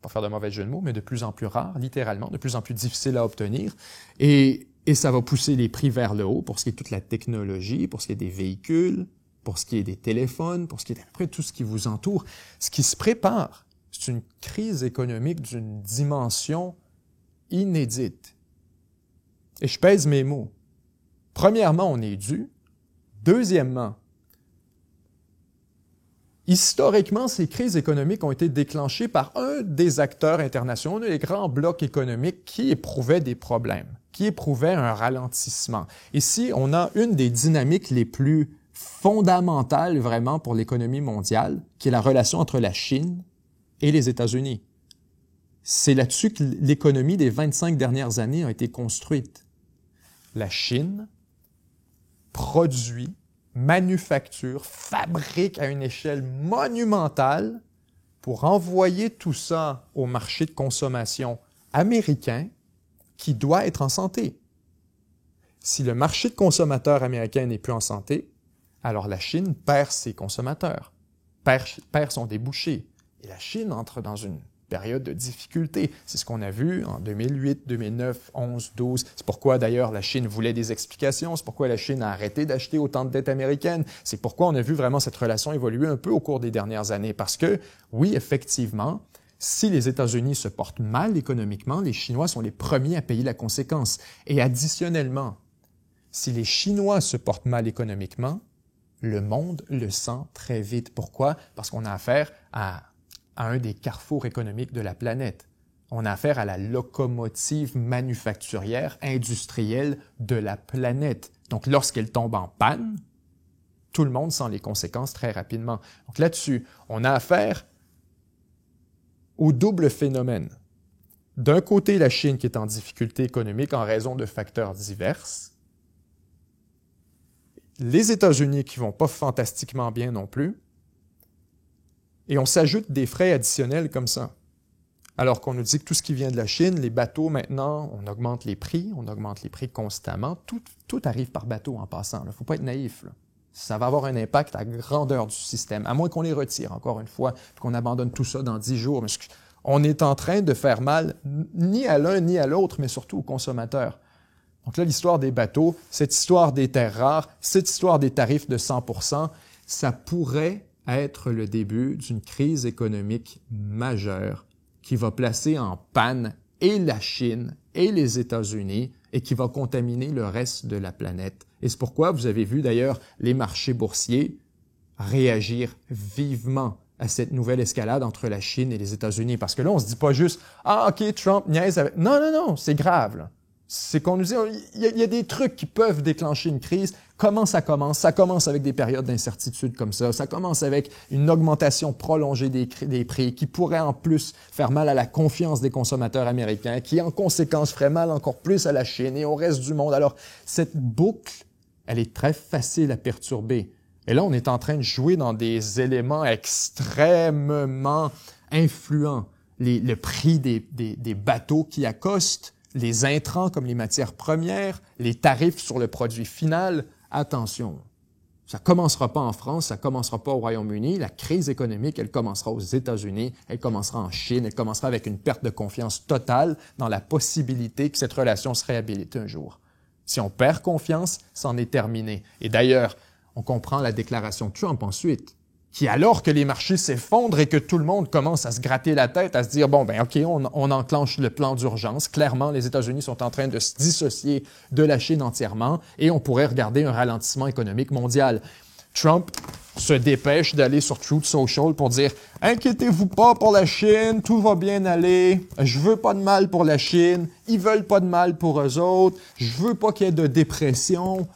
Pas faire de mauvais jeu de mots, mais de plus en plus rares, littéralement, de plus en plus difficiles à obtenir. Et ça va pousser les prix vers le haut pour ce qui est toute la technologie, pour ce qui est des véhicules, pour ce qui est des téléphones, pour ce qui est à peu près tout ce qui vous entoure. Ce qui se prépare, C'est une crise économique d'une dimension inédite. Et je pèse mes mots. Premièrement, on est dû. Deuxièmement, historiquement, ces crises économiques ont été déclenchées par un des acteurs internationaux, les grands blocs économiques qui éprouvaient des problèmes, qui éprouvaient un ralentissement. Ici, on a une des dynamiques les plus fondamentales vraiment pour l'économie mondiale, qui est la relation entre la Chine et les États-Unis. C'est là-dessus que l'économie des 25 dernières années a été construite. La Chine produit, manufacture, fabrique à une échelle monumentale pour envoyer tout ça au marché de consommation américain qui doit être en santé. Si le marché de consommateurs américain n'est plus en santé, alors la Chine perd ses consommateurs, perd son débouché. Et la Chine entre dans une période de difficulté. C'est ce qu'on a vu en 2008, 2009, 11, 12. C'est pourquoi d'ailleurs la Chine voulait des explications. C'est pourquoi la Chine a arrêté d'acheter autant de dettes américaines. C'est pourquoi on a vu vraiment cette relation évoluer un peu au cours des dernières années. Parce que, oui, effectivement, si les États-Unis se portent mal économiquement, les Chinois sont les premiers à payer la conséquence. Et additionnellement, si les Chinois se portent mal économiquement, le monde le sent très vite. Pourquoi? Parce qu'on a affaire à un des carrefours économiques de la planète. On a affaire à la locomotive manufacturière, industrielle de la planète. Donc, lorsqu'elle tombe en panne, tout le monde sent les conséquences très rapidement. Donc là-dessus, on a affaire au double phénomène. D'un côté, la Chine qui est en difficulté économique en raison de facteurs divers. Les États-Unis qui vont pas fantastiquement bien non plus. Et on s'ajoute des frais additionnels comme ça. Alors qu'on nous dit que tout ce qui vient de la Chine, les bateaux maintenant, on augmente les prix constamment. Tout arrive par bateau en passant. Il ne faut pas être naïf. Là. Ça va avoir un impact à grandeur du système, à moins qu'on les retire, encore une fois, puis qu'on abandonne tout ça dans 10 jours. Mais on est en train de faire mal ni à l'un ni à l'autre, mais surtout aux consommateurs. Donc là, l'histoire des bateaux, cette histoire des terres rares, cette histoire des tarifs de 100%, ça pourrait être le début d'une crise économique majeure qui va placer en panne et la Chine et les États-Unis et qui va contaminer le reste de la planète. Et c'est pourquoi vous avez vu d'ailleurs les marchés boursiers réagir vivement à cette nouvelle escalade entre la Chine et les États-Unis. Parce que là, on se dit pas juste « Ah, OK, Trump niaise avec... » Non, c'est grave, là. C'est qu'on nous dit, il y a des trucs qui peuvent déclencher une crise. Comment ça commence? Ça commence avec des périodes d'incertitude comme ça. Ça commence avec une augmentation prolongée des prix qui pourrait en plus faire mal à la confiance des consommateurs américains, qui en conséquence ferait mal encore plus à la Chine et au reste du monde. Alors, cette boucle, elle est très facile à perturber. Et là, on est en train de jouer dans des éléments extrêmement influents. Le prix des bateaux qui accostent, les intrants comme les matières premières, les tarifs sur le produit final. Attention, ça commencera pas en France, ça commencera pas au Royaume-Uni. La crise économique, elle commencera aux États-Unis, elle commencera en Chine, elle commencera avec une perte de confiance totale dans la possibilité que cette relation se réhabilite un jour. Si on perd confiance, c'en est terminé. Et d'ailleurs, on comprend la déclaration de Trump ensuite, qui, alors que les marchés s'effondrent et que tout le monde commence à se gratter la tête, à se dire, bon, ben OK, on enclenche le plan d'urgence. Clairement, les États-Unis sont en train de se dissocier de la Chine entièrement et on pourrait regarder un ralentissement économique mondial. Trump se dépêche d'aller sur Truth Social pour dire « Inquiétez-vous pas pour la Chine, tout va bien aller, je veux pas de mal pour la Chine, ils veulent pas de mal pour eux autres, je veux pas qu'il y ait de dépression. »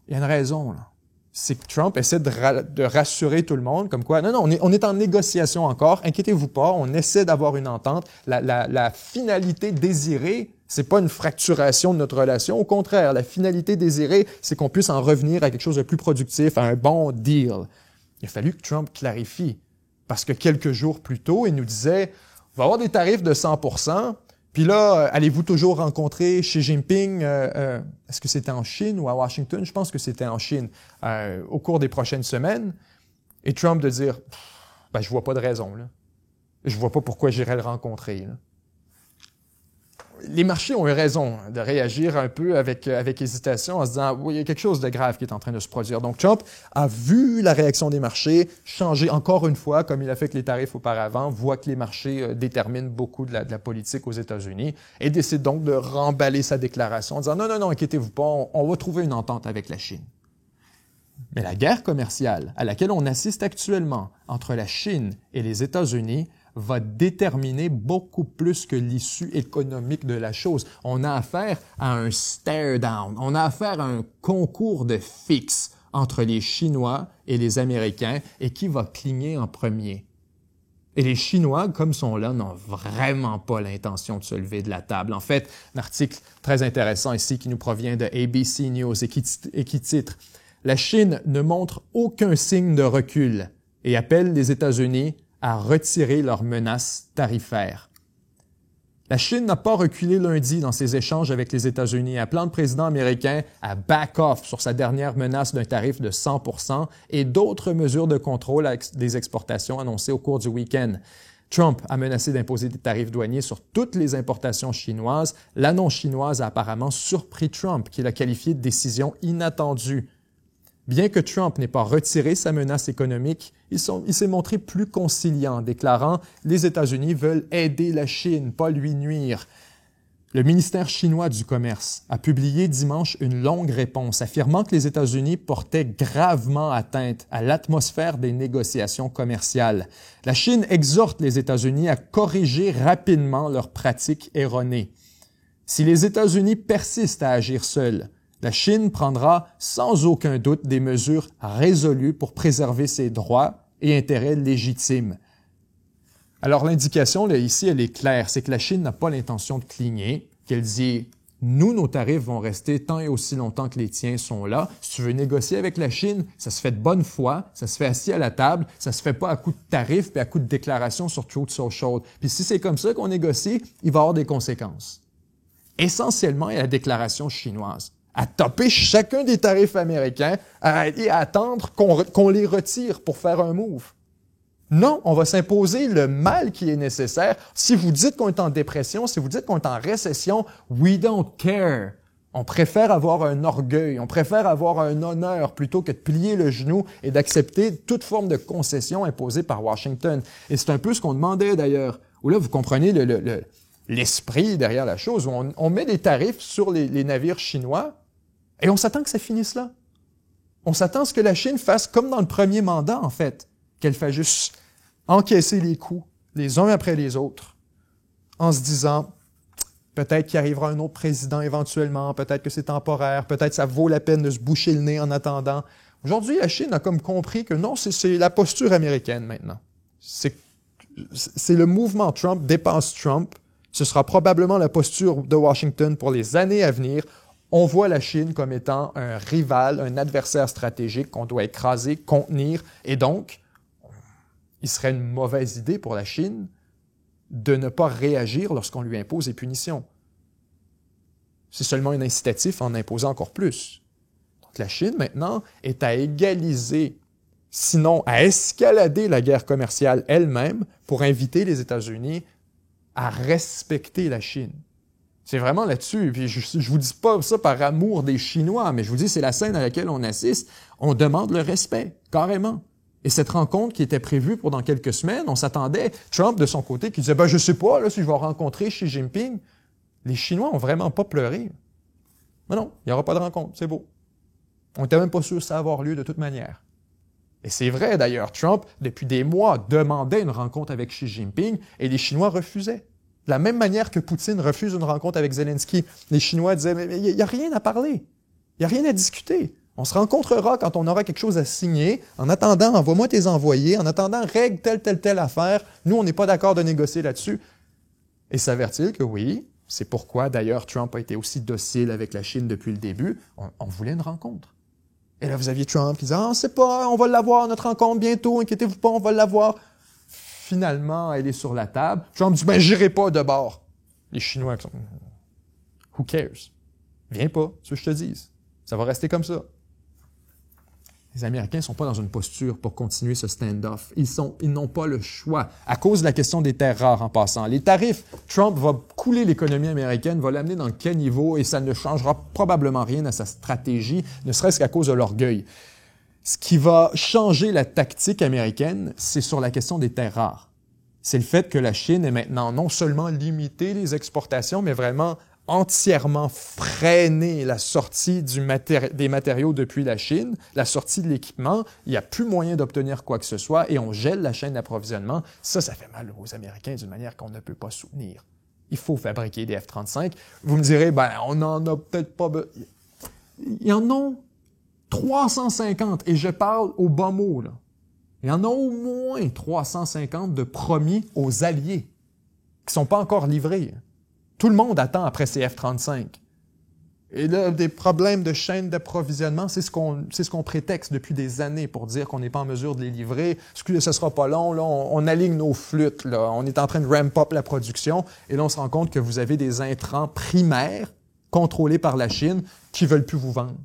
Il y a une raison, là. C'est que Trump essaie de rassurer tout le monde, comme quoi, non, on est en négociation encore, inquiétez-vous pas, on essaie d'avoir une entente. La finalité désirée, c'est pas une fracturation de notre relation, au contraire, la finalité désirée, c'est qu'on puisse en revenir à quelque chose de plus productif, à un bon deal. Il a fallu que Trump clarifie, parce que quelques jours plus tôt, il nous disait, on va avoir des tarifs de 100%, puis là, allez-vous toujours rencontrer Xi Jinping, est-ce que c'était en Chine ou à Washington? Je pense que c'était en Chine, au cours des prochaines semaines. Et Trump de dire, je vois pas de raison, là. Je vois pas pourquoi j'irais le rencontrer, là. les marchés ont eu raison de réagir un peu avec hésitation en se disant oui, il y a quelque chose de grave qui est en train de se produire. Donc Trump a vu la réaction des marchés changer encore une fois, comme il a fait avec les tarifs auparavant, voit que les marchés déterminent beaucoup de la politique aux États-Unis et décide donc de remballer sa déclaration en disant non, inquiétez-vous pas, on va trouver une entente avec la Chine. Mais la guerre commerciale à laquelle on assiste actuellement entre la Chine et les États-Unis va déterminer beaucoup plus que l'issue économique de la chose. On a affaire à un stare-down, on a affaire à un concours de fixe entre les Chinois et les Américains et qui va cligner en premier. Et les Chinois, comme sont là, n'ont vraiment pas l'intention de se lever de la table. En fait, un article très intéressant ici qui nous provient de ABC News et qui titre « La Chine ne montre aucun signe de recul et appelle les États-Unis à retirer leurs menaces tarifaires. » La Chine n'a pas reculé lundi dans ses échanges avec les États-Unis, appelant le président américain à back-off sur sa dernière menace d'un tarif de 100% et d'autres mesures de contrôle des exportations annoncées au cours du week-end. Trump a menacé d'imposer des tarifs douaniers sur toutes les importations chinoises. L'annonce chinoise a apparemment surpris Trump, qui l'a qualifié de décision inattendue. Bien que Trump n'ait pas retiré sa menace économique, il s'est montré plus conciliant, déclarant « Les États-Unis veulent aider la Chine, pas lui nuire ». Le ministère chinois du Commerce a publié dimanche une longue réponse affirmant que les États-Unis portaient gravement atteinte à l'atmosphère des négociations commerciales. La Chine exhorte les États-Unis à corriger rapidement leurs pratiques erronées. Si les États-Unis persistent à agir seuls, la Chine prendra sans aucun doute des mesures résolues pour préserver ses droits et intérêts légitimes. Alors l'indication là, ici, elle est claire, c'est que la Chine n'a pas l'intention de cligner, qu'elle dit « Nous, nos tarifs vont rester tant et aussi longtemps que les tiens sont là. Si tu veux négocier avec la Chine, ça se fait de bonne foi, ça se fait assis à la table, ça se fait pas à coup de tarifs et à coup de déclarations sur Truth Social. Puis si c'est comme ça qu'on négocie, il va y avoir des conséquences. » Essentiellement, il y a la déclaration chinoise à topper chacun des tarifs américains et à attendre qu'on les retire pour faire un move. Non, on va s'imposer le mal qui est nécessaire. Si vous dites qu'on est en dépression, si vous dites qu'on est en récession, we don't care. On préfère avoir un orgueil, on préfère avoir un honneur plutôt que de plier le genou et d'accepter toute forme de concession imposée par Washington. Et c'est un peu ce qu'on demandait d'ailleurs. Où là, vous comprenez l'esprit derrière la chose. Où on met des tarifs sur les navires chinois et on s'attend que ça finisse là. On s'attend à ce que la Chine fasse comme dans le premier mandat, en fait, qu'elle fasse juste encaisser les coups, les uns après les autres, en se disant peut-être qu'il arrivera un autre président éventuellement, peut-être que c'est temporaire, peut-être que ça vaut la peine de se boucher le nez en attendant. Aujourd'hui, la Chine a comme compris que non, c'est la posture américaine maintenant. C'est le mouvement Trump dépasse Trump. Ce sera probablement la posture de Washington pour les années à venir. On voit la Chine comme étant un rival, un adversaire stratégique qu'on doit écraser, contenir, et donc, il serait une mauvaise idée pour la Chine de ne pas réagir lorsqu'on lui impose des punitions. C'est seulement un incitatif en imposant encore plus. Donc la Chine, maintenant, est à égaliser, sinon à escalader la guerre commerciale elle-même pour inviter les États-Unis à respecter la Chine. C'est vraiment là-dessus. Puis je vous dis pas ça par amour des Chinois, mais je vous dis, c'est la scène à laquelle on assiste. On demande le respect, carrément. Et cette rencontre qui était prévue pour dans quelques semaines, on s'attendait, Trump de son côté, qui disait « je sais pas là, si je vais rencontrer Xi Jinping ». Les Chinois ont vraiment pas pleuré. Mais non, il n'y aura pas de rencontre, c'est beau. On n'était même pas sûr que ça allait avoir lieu de toute manière. Et c'est vrai d'ailleurs, Trump, depuis des mois, demandait une rencontre avec Xi Jinping et les Chinois refusaient. De la même manière que Poutine refuse une rencontre avec Zelensky, les Chinois disaient « mais il n'y a rien à parler, il n'y a rien à discuter. On se rencontrera quand on aura quelque chose à signer. En attendant, envoie-moi tes envoyés. En attendant, règle telle affaire. Nous, on n'est pas d'accord de négocier là-dessus. » Et s'avère-t-il que oui, c'est pourquoi d'ailleurs Trump a été aussi docile avec la Chine depuis le début. On voulait une rencontre. Et là, vous aviez Trump qui disait « ah, c'est pas, on va l'avoir, notre rencontre bientôt, inquiétez-vous pas, on va l'avoir. » Finalement, elle est sur la table. Trump dit « j'irai pas de bord. » Les Chinois qui sont « who cares? Viens pas, c'est ce que je te dis. Ça va rester comme ça. » Les Américains ne sont pas dans une posture pour continuer ce stand-off. Ils n'ont pas le choix à cause de la question des terres rares en passant. Les tarifs, Trump va couler l'économie américaine, va l'amener dans le caniveau et ça ne changera probablement rien à sa stratégie, ne serait-ce qu'à cause de l'orgueil. Ce qui va changer la tactique américaine, c'est sur la question des terres rares. C'est le fait que la Chine est maintenant non seulement limité les exportations, mais vraiment entièrement freiner la sortie des matériaux depuis la Chine, la sortie de l'équipement. Il n'y a plus moyen d'obtenir quoi que ce soit et on gèle la chaîne d'approvisionnement. Ça fait mal aux Américains d'une manière qu'on ne peut pas soutenir. Il faut fabriquer des F-35. Vous me direz, on n'en a peut-être pas besoin. Il y en a 350 et je parle au bas mot, là. Il y en a au moins 350 de promis aux alliés qui ne sont pas encore livrés. Tout le monde attend après ces F-35. Et là, des problèmes de chaîne d'approvisionnement, c'est ce qu'on prétexte depuis des années pour dire qu'on n'est pas en mesure de les livrer. Ce sera pas long, là, on aligne nos flûtes, là, on est en train de ramp up la production, et là, on se rend compte que vous avez des intrants primaires contrôlés par la Chine qui ne veulent plus vous vendre.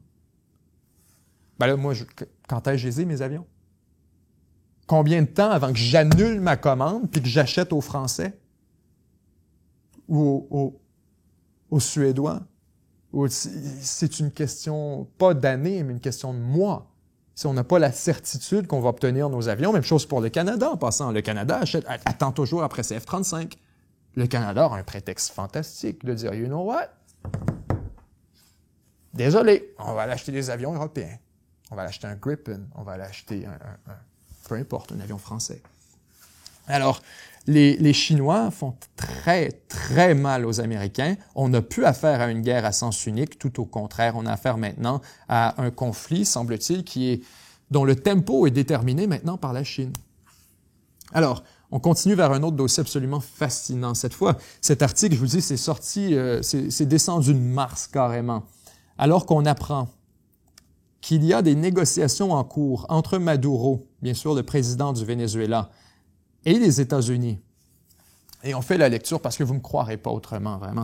Là, moi, quand est-ce que je les ai, mes avions? Combien de temps avant que j'annule ma commande puis que j'achète aux Français? Ou aux Suédois. C'est une question, pas d'années, mais une question de mois. Si on n'a pas la certitude qu'on va obtenir nos avions, même chose pour le Canada en passant. Le Canada attend toujours après ses F-35. Le Canada a un prétexte fantastique de dire, you know what? Désolé, on va aller acheter des avions européens. On va aller acheter un Gripen, on va aller acheter peu importe, un avion français. Alors, les Chinois font très, très mal aux Américains. On n'a plus affaire à une guerre à sens unique, tout au contraire. On a affaire maintenant à un conflit, semble-t-il, dont le tempo est déterminé maintenant par la Chine. Alors, on continue vers un autre dossier absolument fascinant. Cette fois, cet article, je vous dis, c'est descendu de Mars carrément. Alors qu'on apprend qu'il y a des négociations en cours entre Maduro, bien sûr le président du Venezuela, et les États-Unis. Et on fait la lecture parce que vous ne me croirez pas autrement, vraiment,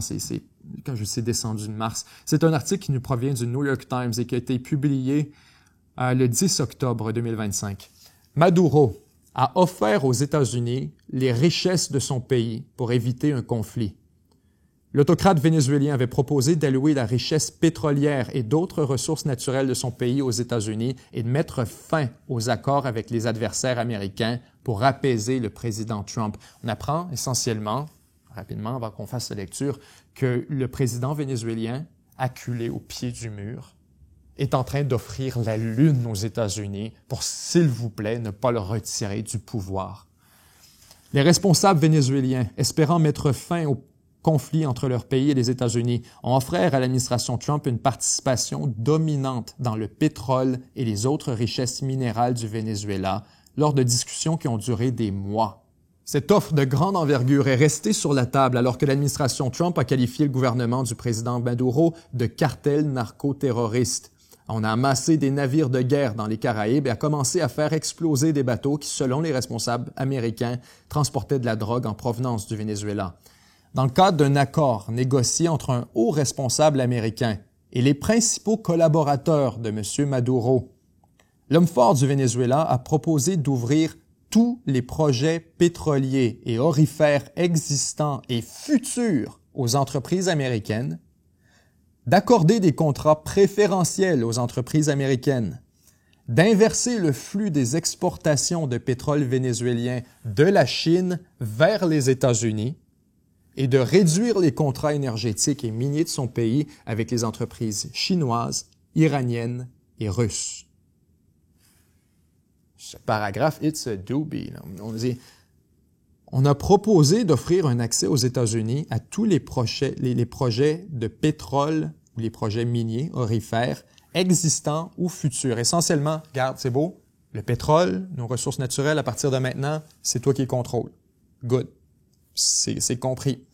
quand je sais descendu de Mars. C'est un article qui nous provient du New York Times et qui a été publié le 10 octobre 2025. Maduro a offert aux États-Unis les richesses de son pays pour éviter un conflit. L'autocrate vénézuélien avait proposé d'allouer la richesse pétrolière et d'autres ressources naturelles de son pays aux États-Unis et de mettre fin aux accords avec les adversaires américains pour apaiser le président Trump. On apprend essentiellement, rapidement avant qu'on fasse la lecture, que le président vénézuélien, acculé au pied du mur, est en train d'offrir la lune aux États-Unis pour, s'il vous plaît, ne pas le retirer du pouvoir. Les responsables vénézuéliens, espérant mettre fin au conflit entre leur pays et les États-Unis, ont offert à l'administration Trump une participation dominante dans le pétrole et les autres richesses minérales du Venezuela lors de discussions qui ont duré des mois. Cette offre de grande envergure est restée sur la table alors que l'administration Trump a qualifié le gouvernement du président Maduro de cartel narco-terroriste. On a amassé des navires de guerre dans les Caraïbes et a commencé à faire exploser des bateaux qui, selon les responsables américains, transportaient de la drogue en provenance du Venezuela. Dans le cadre d'un accord négocié entre un haut responsable américain et les principaux collaborateurs de M. Maduro, l'homme fort du Venezuela a proposé d'ouvrir tous les projets pétroliers et aurifères existants et futurs aux entreprises américaines, d'accorder des contrats préférentiels aux entreprises américaines, d'inverser le flux des exportations de pétrole vénézuélien de la Chine vers les États-Unis et de réduire les contrats énergétiques et miniers de son pays avec les entreprises chinoises, iraniennes et russes. Ce paragraphe, it's a doobie. On dit, on a proposé d'offrir un accès aux États-Unis à tous les projets de pétrole ou les projets miniers, aurifères, existants ou futurs. Essentiellement, regarde, c'est beau, le pétrole, nos ressources naturelles, à partir de maintenant, c'est toi qui les contrôles. Good. C'est compris.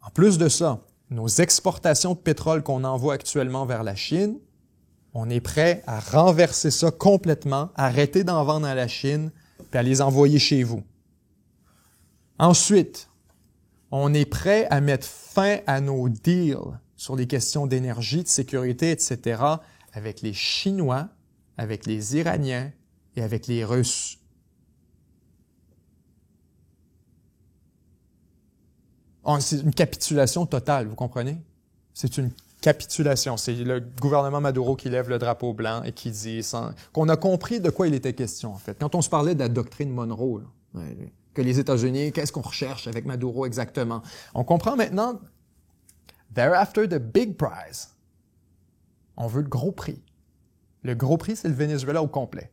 En plus de ça, nos exportations de pétrole qu'on envoie actuellement vers la Chine, on est prêt à renverser ça complètement, arrêter d'en vendre à la Chine, puis à les envoyer chez vous. Ensuite, on est prêt à mettre fin à nos deals sur les questions d'énergie, de sécurité, etc., avec les Chinois, avec les Iraniens et avec les Russes. C'est une capitulation totale, vous comprenez? C'est une capitulation. C'est le gouvernement Maduro qui lève le drapeau blanc et qui dit qu'on a compris de quoi il était question, en fait. Quand on se parlait de la doctrine Monroe, là, que les États-Unis, qu'est-ce qu'on recherche avec Maduro exactement? On comprend maintenant, they're after the big prize. On veut le gros prix. Le gros prix, c'est le Venezuela au complet.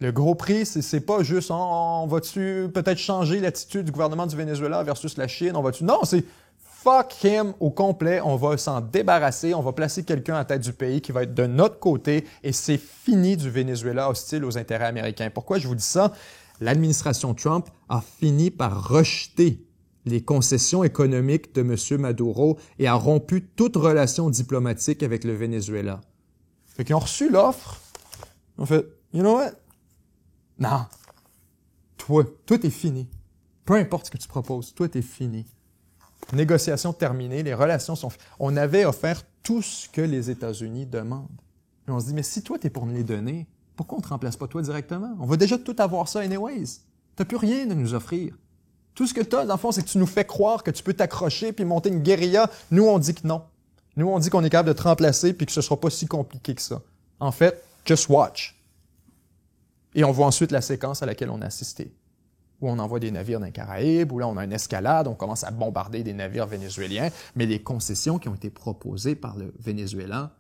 Le gros prix, c'est pas juste on va-tu peut-être changer l'attitude du gouvernement du Venezuela versus la Chine, on va-tu... Non, c'est fuck him au complet, on va s'en débarrasser, on va placer quelqu'un à la tête du pays qui va être de notre côté et c'est fini du Venezuela hostile aux intérêts américains. Pourquoi je vous dis ça? L'administration Trump a fini par rejeter les concessions économiques de M. Maduro et a rompu toute relation diplomatique avec le Venezuela. Fait qu'ils ont reçu l'offre, ils ont fait, you know what? Non. Toi, tout est fini. Peu importe ce que tu proposes, tout est fini. Négociation terminée, les relations sont... On avait offert tout ce que les États-Unis demandent. Et on se dit, mais si toi, t'es pour nous les donner, pourquoi on ne te remplace pas toi directement? On va déjà tout avoir ça anyways. T'as plus rien à nous offrir. Tout ce que t'as, dans le fond, c'est que tu nous fais croire que tu peux t'accrocher puis monter une guérilla. Nous, on dit que non. Nous, on dit qu'on est capable de te remplacer puis que ce ne sera pas si compliqué que ça. En fait, just watch. Et on voit ensuite la séquence à laquelle on a assisté, où on envoie des navires dans les Caraïbes, où là, on a une escalade, on commence à bombarder des navires vénézuéliens, mais les concessions qui ont été proposées par le Venezuela,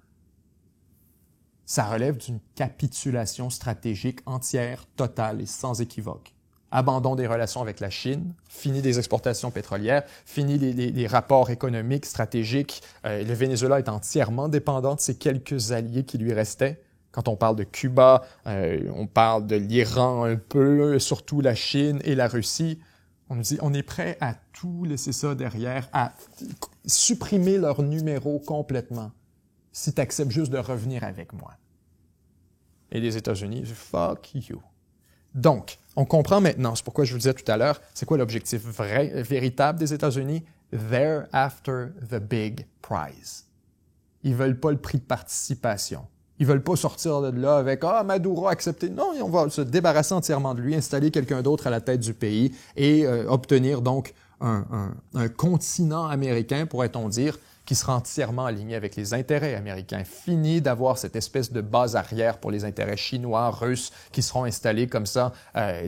ça relève d'une capitulation stratégique entière, totale et sans équivoque. Abandon des relations avec la Chine, fini des exportations pétrolières, fini les rapports économiques, stratégiques. Le Venezuela est entièrement dépendant de ces quelques alliés qui lui restaient. Quand on parle de Cuba, on parle de l'Iran un peu, surtout la Chine et la Russie. On nous dit, on est prêt à tout laisser ça derrière, à supprimer leur numéro complètement, si tu acceptes juste de revenir avec moi. Et les États-Unis, fuck you. Donc, on comprend maintenant, c'est pourquoi je vous disais tout à l'heure, c'est quoi l'objectif véritable des États-Unis? They're after the big prize. Ils veulent pas le prix de participation. Ils veulent pas sortir de là avec « Ah, Maduro a accepté ». Non, on va se débarrasser entièrement de lui, installer quelqu'un d'autre à la tête du pays et obtenir donc un continent américain, pourrait-on dire, qui sera entièrement aligné avec les intérêts américains. Fini d'avoir cette espèce de base arrière pour les intérêts chinois, russes, qui seront installés comme ça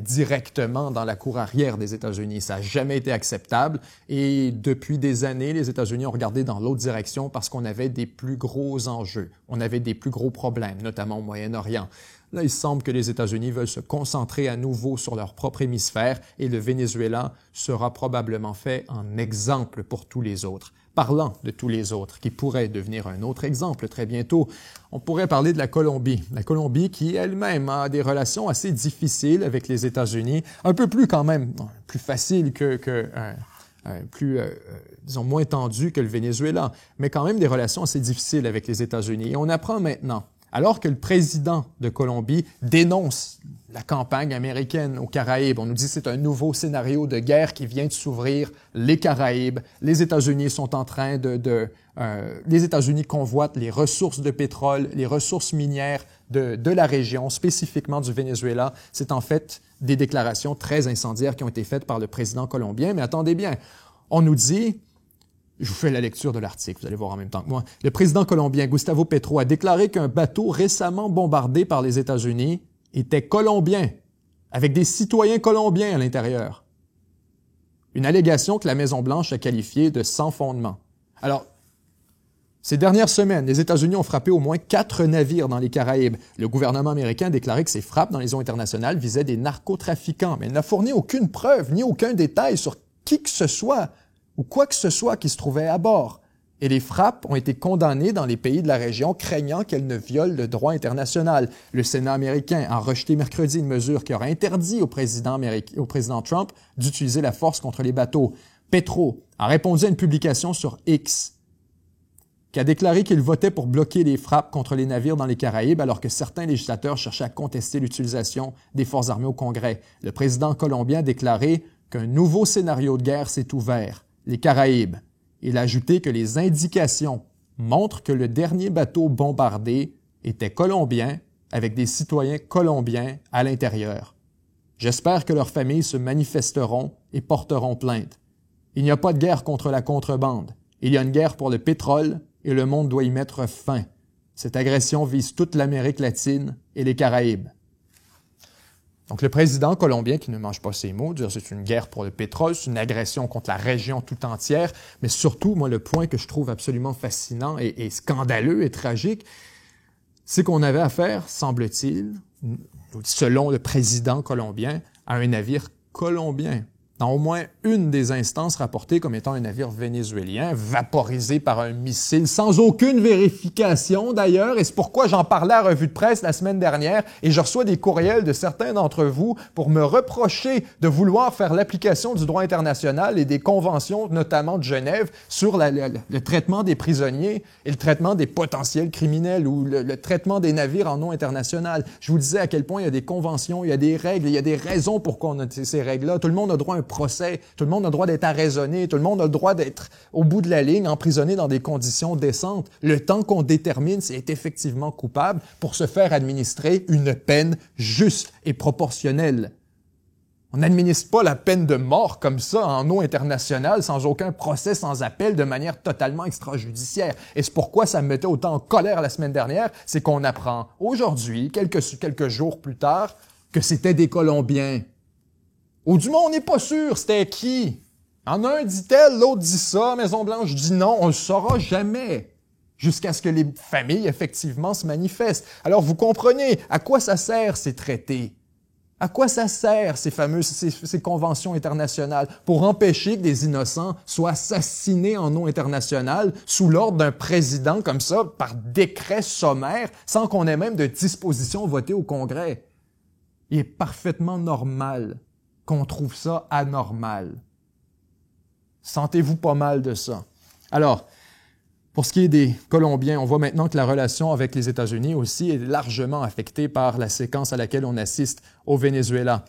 directement dans la cour arrière des États-Unis. Ça n'a jamais été acceptable et depuis des années, les États-Unis ont regardé dans l'autre direction parce qu'on avait des plus gros enjeux, on avait des plus gros problèmes, notamment au Moyen-Orient. Là, il semble que les États-Unis veulent se concentrer à nouveau sur leur propre hémisphère et le Venezuela sera probablement fait en exemple pour tous les autres. Parlant de tous les autres, qui pourraient devenir un autre exemple très bientôt, on pourrait parler de la Colombie. La Colombie qui elle-même a des relations assez difficiles avec les États-Unis, un peu plus quand même, plus facile disons, moins tendu que le Venezuela, mais quand même des relations assez difficiles avec les États-Unis. Et on apprend maintenant, alors que le président de Colombie dénonce la campagne américaine aux Caraïbes, on nous dit que c'est un nouveau scénario de guerre qui vient de s'ouvrir, les Caraïbes, les États-Unis sont en train les États-Unis convoitent les ressources de pétrole, les ressources minières de la région, spécifiquement du Venezuela. C'est en fait des déclarations très incendiaires qui ont été faites par le président colombien, mais attendez bien, on nous dit... Je vous fais la lecture de l'article, vous allez voir en même temps que moi. Le président colombien Gustavo Petro a déclaré qu'un bateau récemment bombardé par les États-Unis était colombien, avec des citoyens colombiens à l'intérieur. Une allégation que la Maison-Blanche a qualifiée de sans fondement. Alors, ces dernières semaines, les États-Unis ont frappé au moins 4 navires dans les Caraïbes. Le gouvernement américain a déclaré que ces frappes dans les eaux internationales visaient des narcotrafiquants, mais il n'a fourni aucune preuve ni aucun détail sur qui que ce soit ou quoi que ce soit qui se trouvait à bord. Et les frappes ont été condamnées dans les pays de la région, craignant qu'elles ne violent le droit international. Le Sénat américain a rejeté mercredi une mesure qui aurait interdit au président Trump d'utiliser la force contre les bateaux. Petro a répondu à une publication sur X qui a déclaré qu'il votait pour bloquer les frappes contre les navires dans les Caraïbes alors que certains législateurs cherchaient à contester l'utilisation des forces armées au Congrès. Le président colombien a déclaré qu'un nouveau scénario de guerre s'est ouvert. Les Caraïbes. Il a ajouté que les indications montrent que le dernier bateau bombardé était colombien avec des citoyens colombiens à l'intérieur. J'espère que leurs familles se manifesteront et porteront plainte. Il n'y a pas de guerre contre la contrebande. Il y a une guerre pour le pétrole et le monde doit y mettre fin. Cette agression vise toute l'Amérique latine et les Caraïbes. Donc le président colombien, qui ne mange pas ses mots, dire c'est une guerre pour le pétrole, c'est une agression contre la région tout entière, mais surtout, moi, le point que je trouve absolument fascinant et scandaleux et tragique, c'est qu'on avait affaire, semble-t-il, selon le président colombien, à un navire colombien. Dans au moins une des instances rapportées comme étant un navire vénézuélien, vaporisé par un missile, sans aucune vérification d'ailleurs, et c'est pourquoi j'en parlais à Revue de presse la semaine dernière, et je reçois des courriels de certains d'entre vous pour me reprocher de vouloir faire l'application du droit international et des conventions, notamment de Genève, sur le traitement des prisonniers et le traitement des potentiels criminels ou le traitement des navires en eau internationale. Je vous disais à quel point il y a des conventions, il y a des règles, il y a des raisons pour qu'on ait ces règles-là. Tout le monde a droit à un procès, tout le monde a le droit d'être arraisonné, tout le monde a le droit d'être au bout de la ligne, emprisonné dans des conditions décentes, le temps qu'on détermine s'il est effectivement coupable pour se faire administrer une peine juste et proportionnelle. On n'administre pas la peine de mort comme ça en eau internationale, sans aucun procès, sans appel, de manière totalement extrajudiciaire. Et c'est pourquoi ça me mettait autant en colère la semaine dernière, c'est qu'on apprend aujourd'hui, quelques jours plus tard, que c'était des Colombiens. Ou du moins, on n'est pas sûr, c'était qui? En un dit tel, l'autre dit ça, Maison-Blanche dit non, on ne le saura jamais, jusqu'à ce que les familles, effectivement, se manifestent. Alors, vous comprenez, à quoi ça sert ces traités? À quoi ça sert ces conventions internationales? Pour empêcher que des innocents soient assassinés en eau internationale sous l'ordre d'un président comme ça, par décret sommaire, sans qu'on ait même de dispositions votées au Congrès. Il est parfaitement normal qu'on trouve ça anormal. Sentez-vous pas mal de ça? Alors, pour ce qui est des Colombiens, on voit maintenant que la relation avec les États-Unis aussi est largement affectée par la séquence à laquelle on assiste au Venezuela.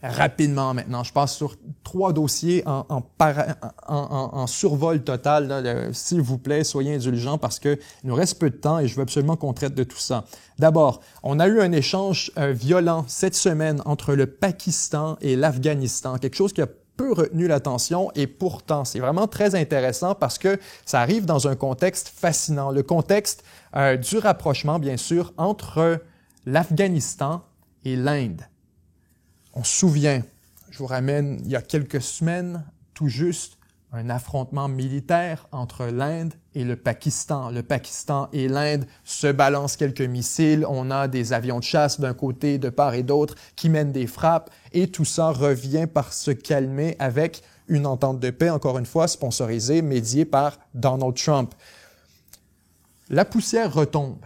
Rapidement maintenant, je passe sur 3 dossiers en survol total. Là, s'il vous plaît, soyez indulgents parce qu'il nous reste peu de temps et je veux absolument qu'on traite de tout ça. D'abord, on a eu un échange violent cette semaine entre le Pakistan et l'Afghanistan, quelque chose qui a peu retenu l'attention et pourtant, c'est vraiment très intéressant parce que ça arrive dans un contexte fascinant, le contexte du rapprochement, bien sûr, entre l'Afghanistan et l'Inde. On se souvient, je vous ramène, il y a quelques semaines, tout juste, un affrontement militaire entre l'Inde et le Pakistan. Le Pakistan et l'Inde se balancent quelques missiles, on a des avions de chasse d'un côté, de part et d'autre, qui mènent des frappes, et tout ça revient par se calmer avec une entente de paix, encore une fois, sponsorisée, médiée par Donald Trump. La poussière retombe.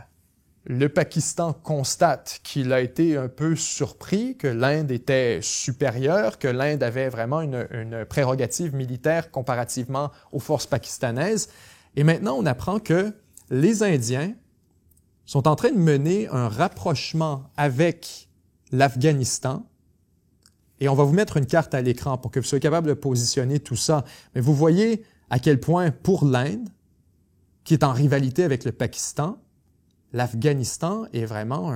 Le Pakistan constate qu'il a été un peu surpris, que l'Inde était supérieure, que l'Inde avait vraiment une prérogative militaire comparativement aux forces pakistanaises. Et maintenant, on apprend que les Indiens sont en train de mener un rapprochement avec l'Afghanistan. Et on va vous mettre une carte à l'écran pour que vous soyez capable de positionner tout ça. Mais vous voyez à quel point, pour l'Inde, qui est en rivalité avec le Pakistan, l'Afghanistan est vraiment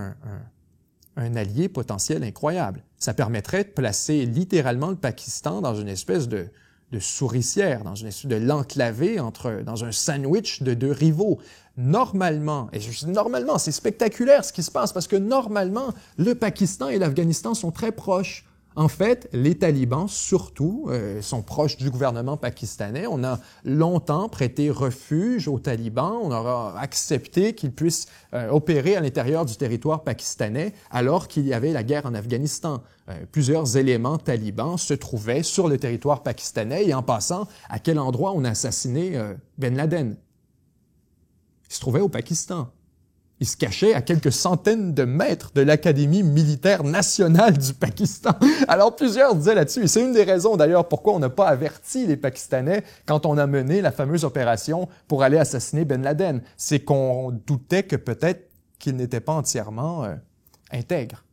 un allié potentiel incroyable. Ça permettrait de placer littéralement le Pakistan dans une espèce de souricière, dans une espèce de l'enclaver dans un sandwich de 2 rivaux. Normalement, et je dis normalement, c'est spectaculaire ce qui se passe parce que normalement, le Pakistan et l'Afghanistan sont très proches. En fait, les talibans, surtout, sont proches du gouvernement pakistanais. On a longtemps prêté refuge aux talibans. On aura accepté qu'ils puissent opérer à l'intérieur du territoire pakistanais alors qu'il y avait la guerre en Afghanistan. Plusieurs éléments talibans se trouvaient sur le territoire pakistanais et en passant, à quel endroit on a assassiné Ben Laden? Il se trouvait au Pakistan. Il se cachait à quelques centaines de mètres de l'Académie militaire nationale du Pakistan. Alors, plusieurs disaient là-dessus, et c'est une des raisons d'ailleurs pourquoi on n'a pas averti les Pakistanais quand on a mené la fameuse opération pour aller assassiner Ben Laden. C'est qu'on doutait que peut-être qu'il n'était pas entièrement intègre.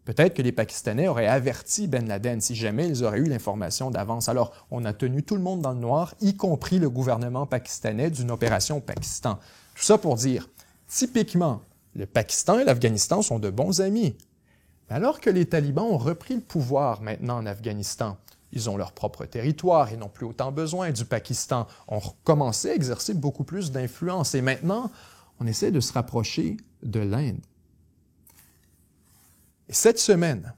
Peut-être que les Pakistanais auraient averti Ben Laden si jamais ils auraient eu l'information d'avance. Alors, on a tenu tout le monde dans le noir, y compris le gouvernement pakistanais, d'une opération au Pakistan. Tout ça pour dire, typiquement, Le Pakistan et l'Afghanistan sont de bons amis. Mais alors que les talibans ont repris le pouvoir maintenant en Afghanistan, ils ont leur propre territoire et n'ont plus autant besoin du Pakistan, ont recommencé à exercer beaucoup plus d'influence. Et maintenant, on essaie de se rapprocher de l'Inde. Et cette semaine,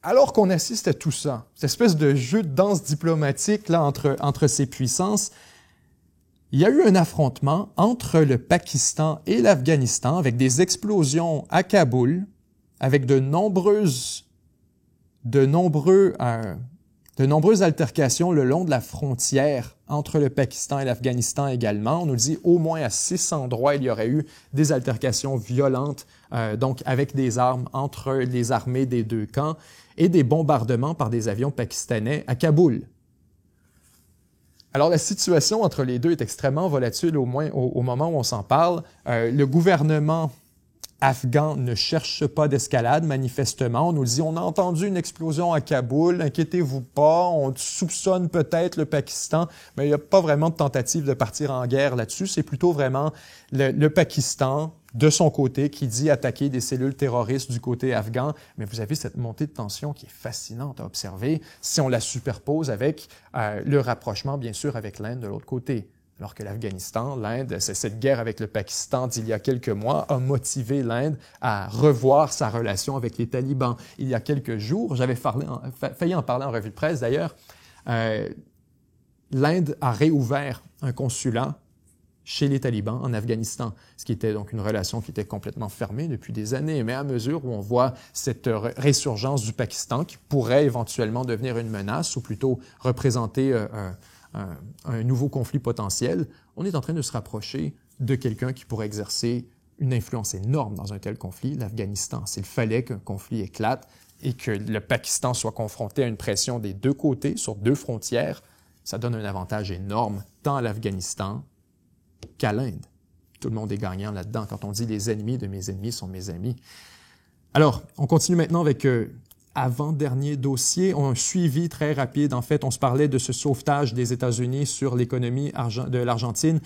alors qu'on assiste à tout ça, cette espèce de jeu de danse diplomatique là, entre ces puissances, il y a eu un affrontement entre le Pakistan et l'Afghanistan avec des explosions à Kaboul, avec de nombreuses altercations le long de la frontière entre le Pakistan et l'Afghanistan également. On nous dit au moins à 6 endroits, il y aurait eu des altercations violentes, donc avec des armes entre les armées des deux camps et des bombardements par des avions pakistanais à Kaboul. Alors, la situation entre les deux est extrêmement volatile, au moins au moment où on s'en parle. Le gouvernement afghan ne cherche pas d'escalade, manifestement. On nous dit, on a entendu une explosion à Kaboul, inquiétez-vous pas, on soupçonne peut-être le Pakistan, mais il n'y a pas vraiment de tentative de partir en guerre là-dessus. C'est plutôt vraiment le Pakistan, de son côté, qui dit attaquer des cellules terroristes du côté afghan. Mais vous avez cette montée de tension qui est fascinante à observer si on la superpose avec le rapprochement, bien sûr, avec l'Inde de l'autre côté. Alors que l'Afghanistan, l'Inde, c'est cette guerre avec le Pakistan d'il y a quelques mois a motivé l'Inde à revoir sa relation avec les talibans. Il y a quelques jours, j'avais failli en parler en revue de presse d'ailleurs, l'Inde a réouvert un consulat chez les talibans en Afghanistan, ce qui était donc une relation qui était complètement fermée depuis des années. Mais à mesure où on voit cette résurgence du Pakistan qui pourrait éventuellement devenir une menace ou plutôt représenter un nouveau conflit potentiel, on est en train de se rapprocher de quelqu'un qui pourrait exercer une influence énorme dans un tel conflit, l'Afghanistan. S'il fallait qu'un conflit éclate et que le Pakistan soit confronté à une pression des deux côtés, sur deux frontières, ça donne un avantage énorme tant à l'Afghanistan qu'à l'Inde. Tout le monde est gagnant là-dedans. Quand on dit « les ennemis de mes ennemis sont mes amis ». Alors, on continue maintenant avec avant-dernier dossier, un suivi très rapide. En fait, on se parlait de ce sauvetage des États-Unis sur l'économie de l'Argentine.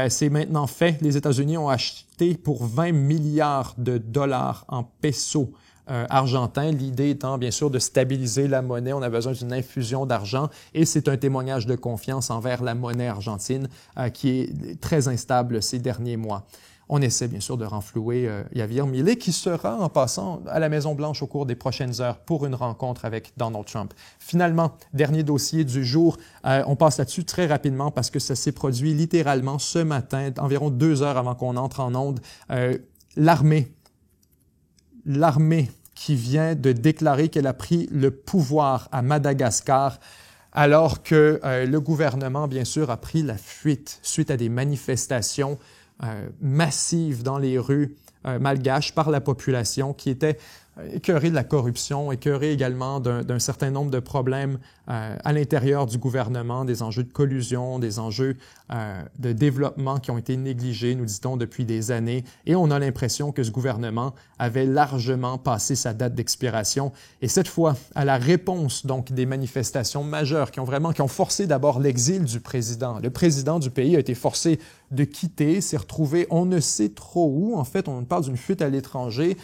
C'est maintenant fait. Les États-Unis ont acheté pour 20 milliards de dollars en pesos argentins. L'idée étant, bien sûr, de stabiliser la monnaie. On a besoin d'une infusion d'argent et c'est un témoignage de confiance envers la monnaie argentine qui est très instable ces derniers mois. On essaie bien sûr de renflouer Javier Milei qui sera en passant à la Maison-Blanche au cours des prochaines heures pour une rencontre avec Donald Trump. Finalement, dernier dossier du jour, on passe là-dessus très rapidement parce que ça s'est produit littéralement ce matin, environ 2 heures avant qu'on entre en onde. L'armée qui vient de déclarer qu'elle a pris le pouvoir à Madagascar alors que le gouvernement, bien sûr, a pris la fuite suite à des manifestations massive dans les rues malgaches par la population qui était écœurée de la corruption, écœurée également d'un certain nombre de problèmes à l'intérieur du gouvernement, des enjeux de collusion, des enjeux de développement qui ont été négligés, nous dit-on, depuis des années. Et on a l'impression que ce gouvernement avait largement passé sa date d'expiration. Et cette fois, à la réponse donc des manifestations majeures qui ont forcé d'abord l'exil du président. Le président du pays a été forcé de quitter, s'est retrouvé on ne sait trop où. En fait, on parle d'une fuite à l'étranger.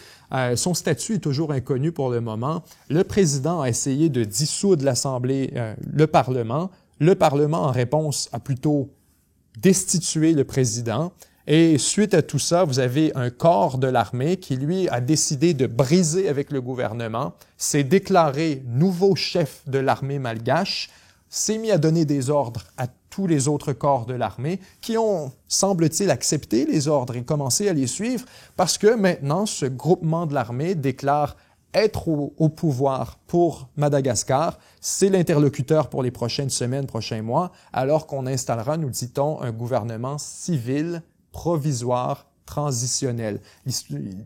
Son statut est toujours inconnu pour le moment. Le président a essayé de dissoudre l'Assemblée, le Parlement. Le Parlement, en réponse, a plutôt destitué le président. Et suite à tout ça, vous avez un corps de l'armée qui, lui, a décidé de briser avec le gouvernement, s'est déclaré nouveau chef de l'armée malgache, s'est mis à donner des ordres à tous les autres corps de l'armée qui ont, semble-t-il, accepté les ordres et commencé à les suivre parce que maintenant, ce groupement de l'armée déclare être au pouvoir pour Madagascar. C'est l'interlocuteur pour les prochaines semaines, prochains mois, alors qu'on installera, nous dit-on, un gouvernement civil, provisoire, transitionnel.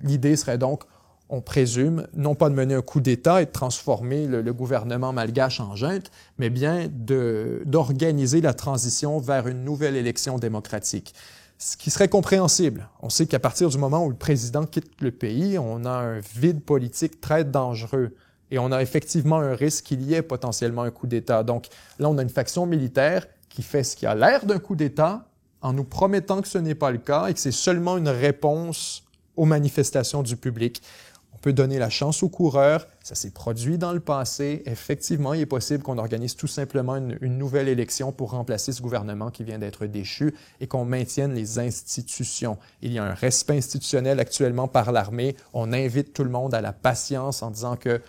L'idée serait donc, on présume, non pas de mener un coup d'État et de transformer le gouvernement malgache en junte, mais bien d'organiser la transition vers une nouvelle élection démocratique. Ce qui serait compréhensible. On sait qu'à partir du moment où le président quitte le pays, on a un vide politique très dangereux et on a effectivement un risque qu'il y ait potentiellement un coup d'État. Donc là, on a une faction militaire qui fait ce qui a l'air d'un coup d'État en nous promettant que ce n'est pas le cas et que c'est seulement une réponse aux manifestations du public. On peut donner la chance aux coureurs. Ça s'est produit dans le passé. Effectivement, il est possible qu'on organise tout simplement une nouvelle élection pour remplacer ce gouvernement qui vient d'être déchu et qu'on maintienne les institutions. Il y a un respect institutionnel actuellement par l'armée. On invite tout le monde à la patience en disant que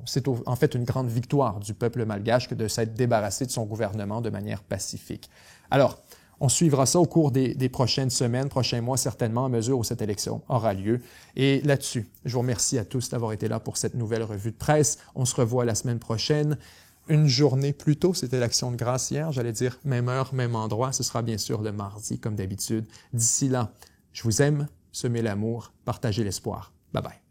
c'est en fait une grande victoire du peuple malgache que de s'être débarrassé de son gouvernement de manière pacifique. Alors, on suivra ça au cours des prochaines semaines, prochains mois certainement, à mesure où cette élection aura lieu. Et là-dessus, je vous remercie à tous d'avoir été là pour cette nouvelle revue de presse. On se revoit la semaine prochaine. Une journée plus tôt, c'était l'Action de grâce hier, j'allais dire même heure, même endroit. Ce sera bien sûr le mardi, comme d'habitude. D'ici là, je vous aime, semez l'amour, partagez l'espoir. Bye bye.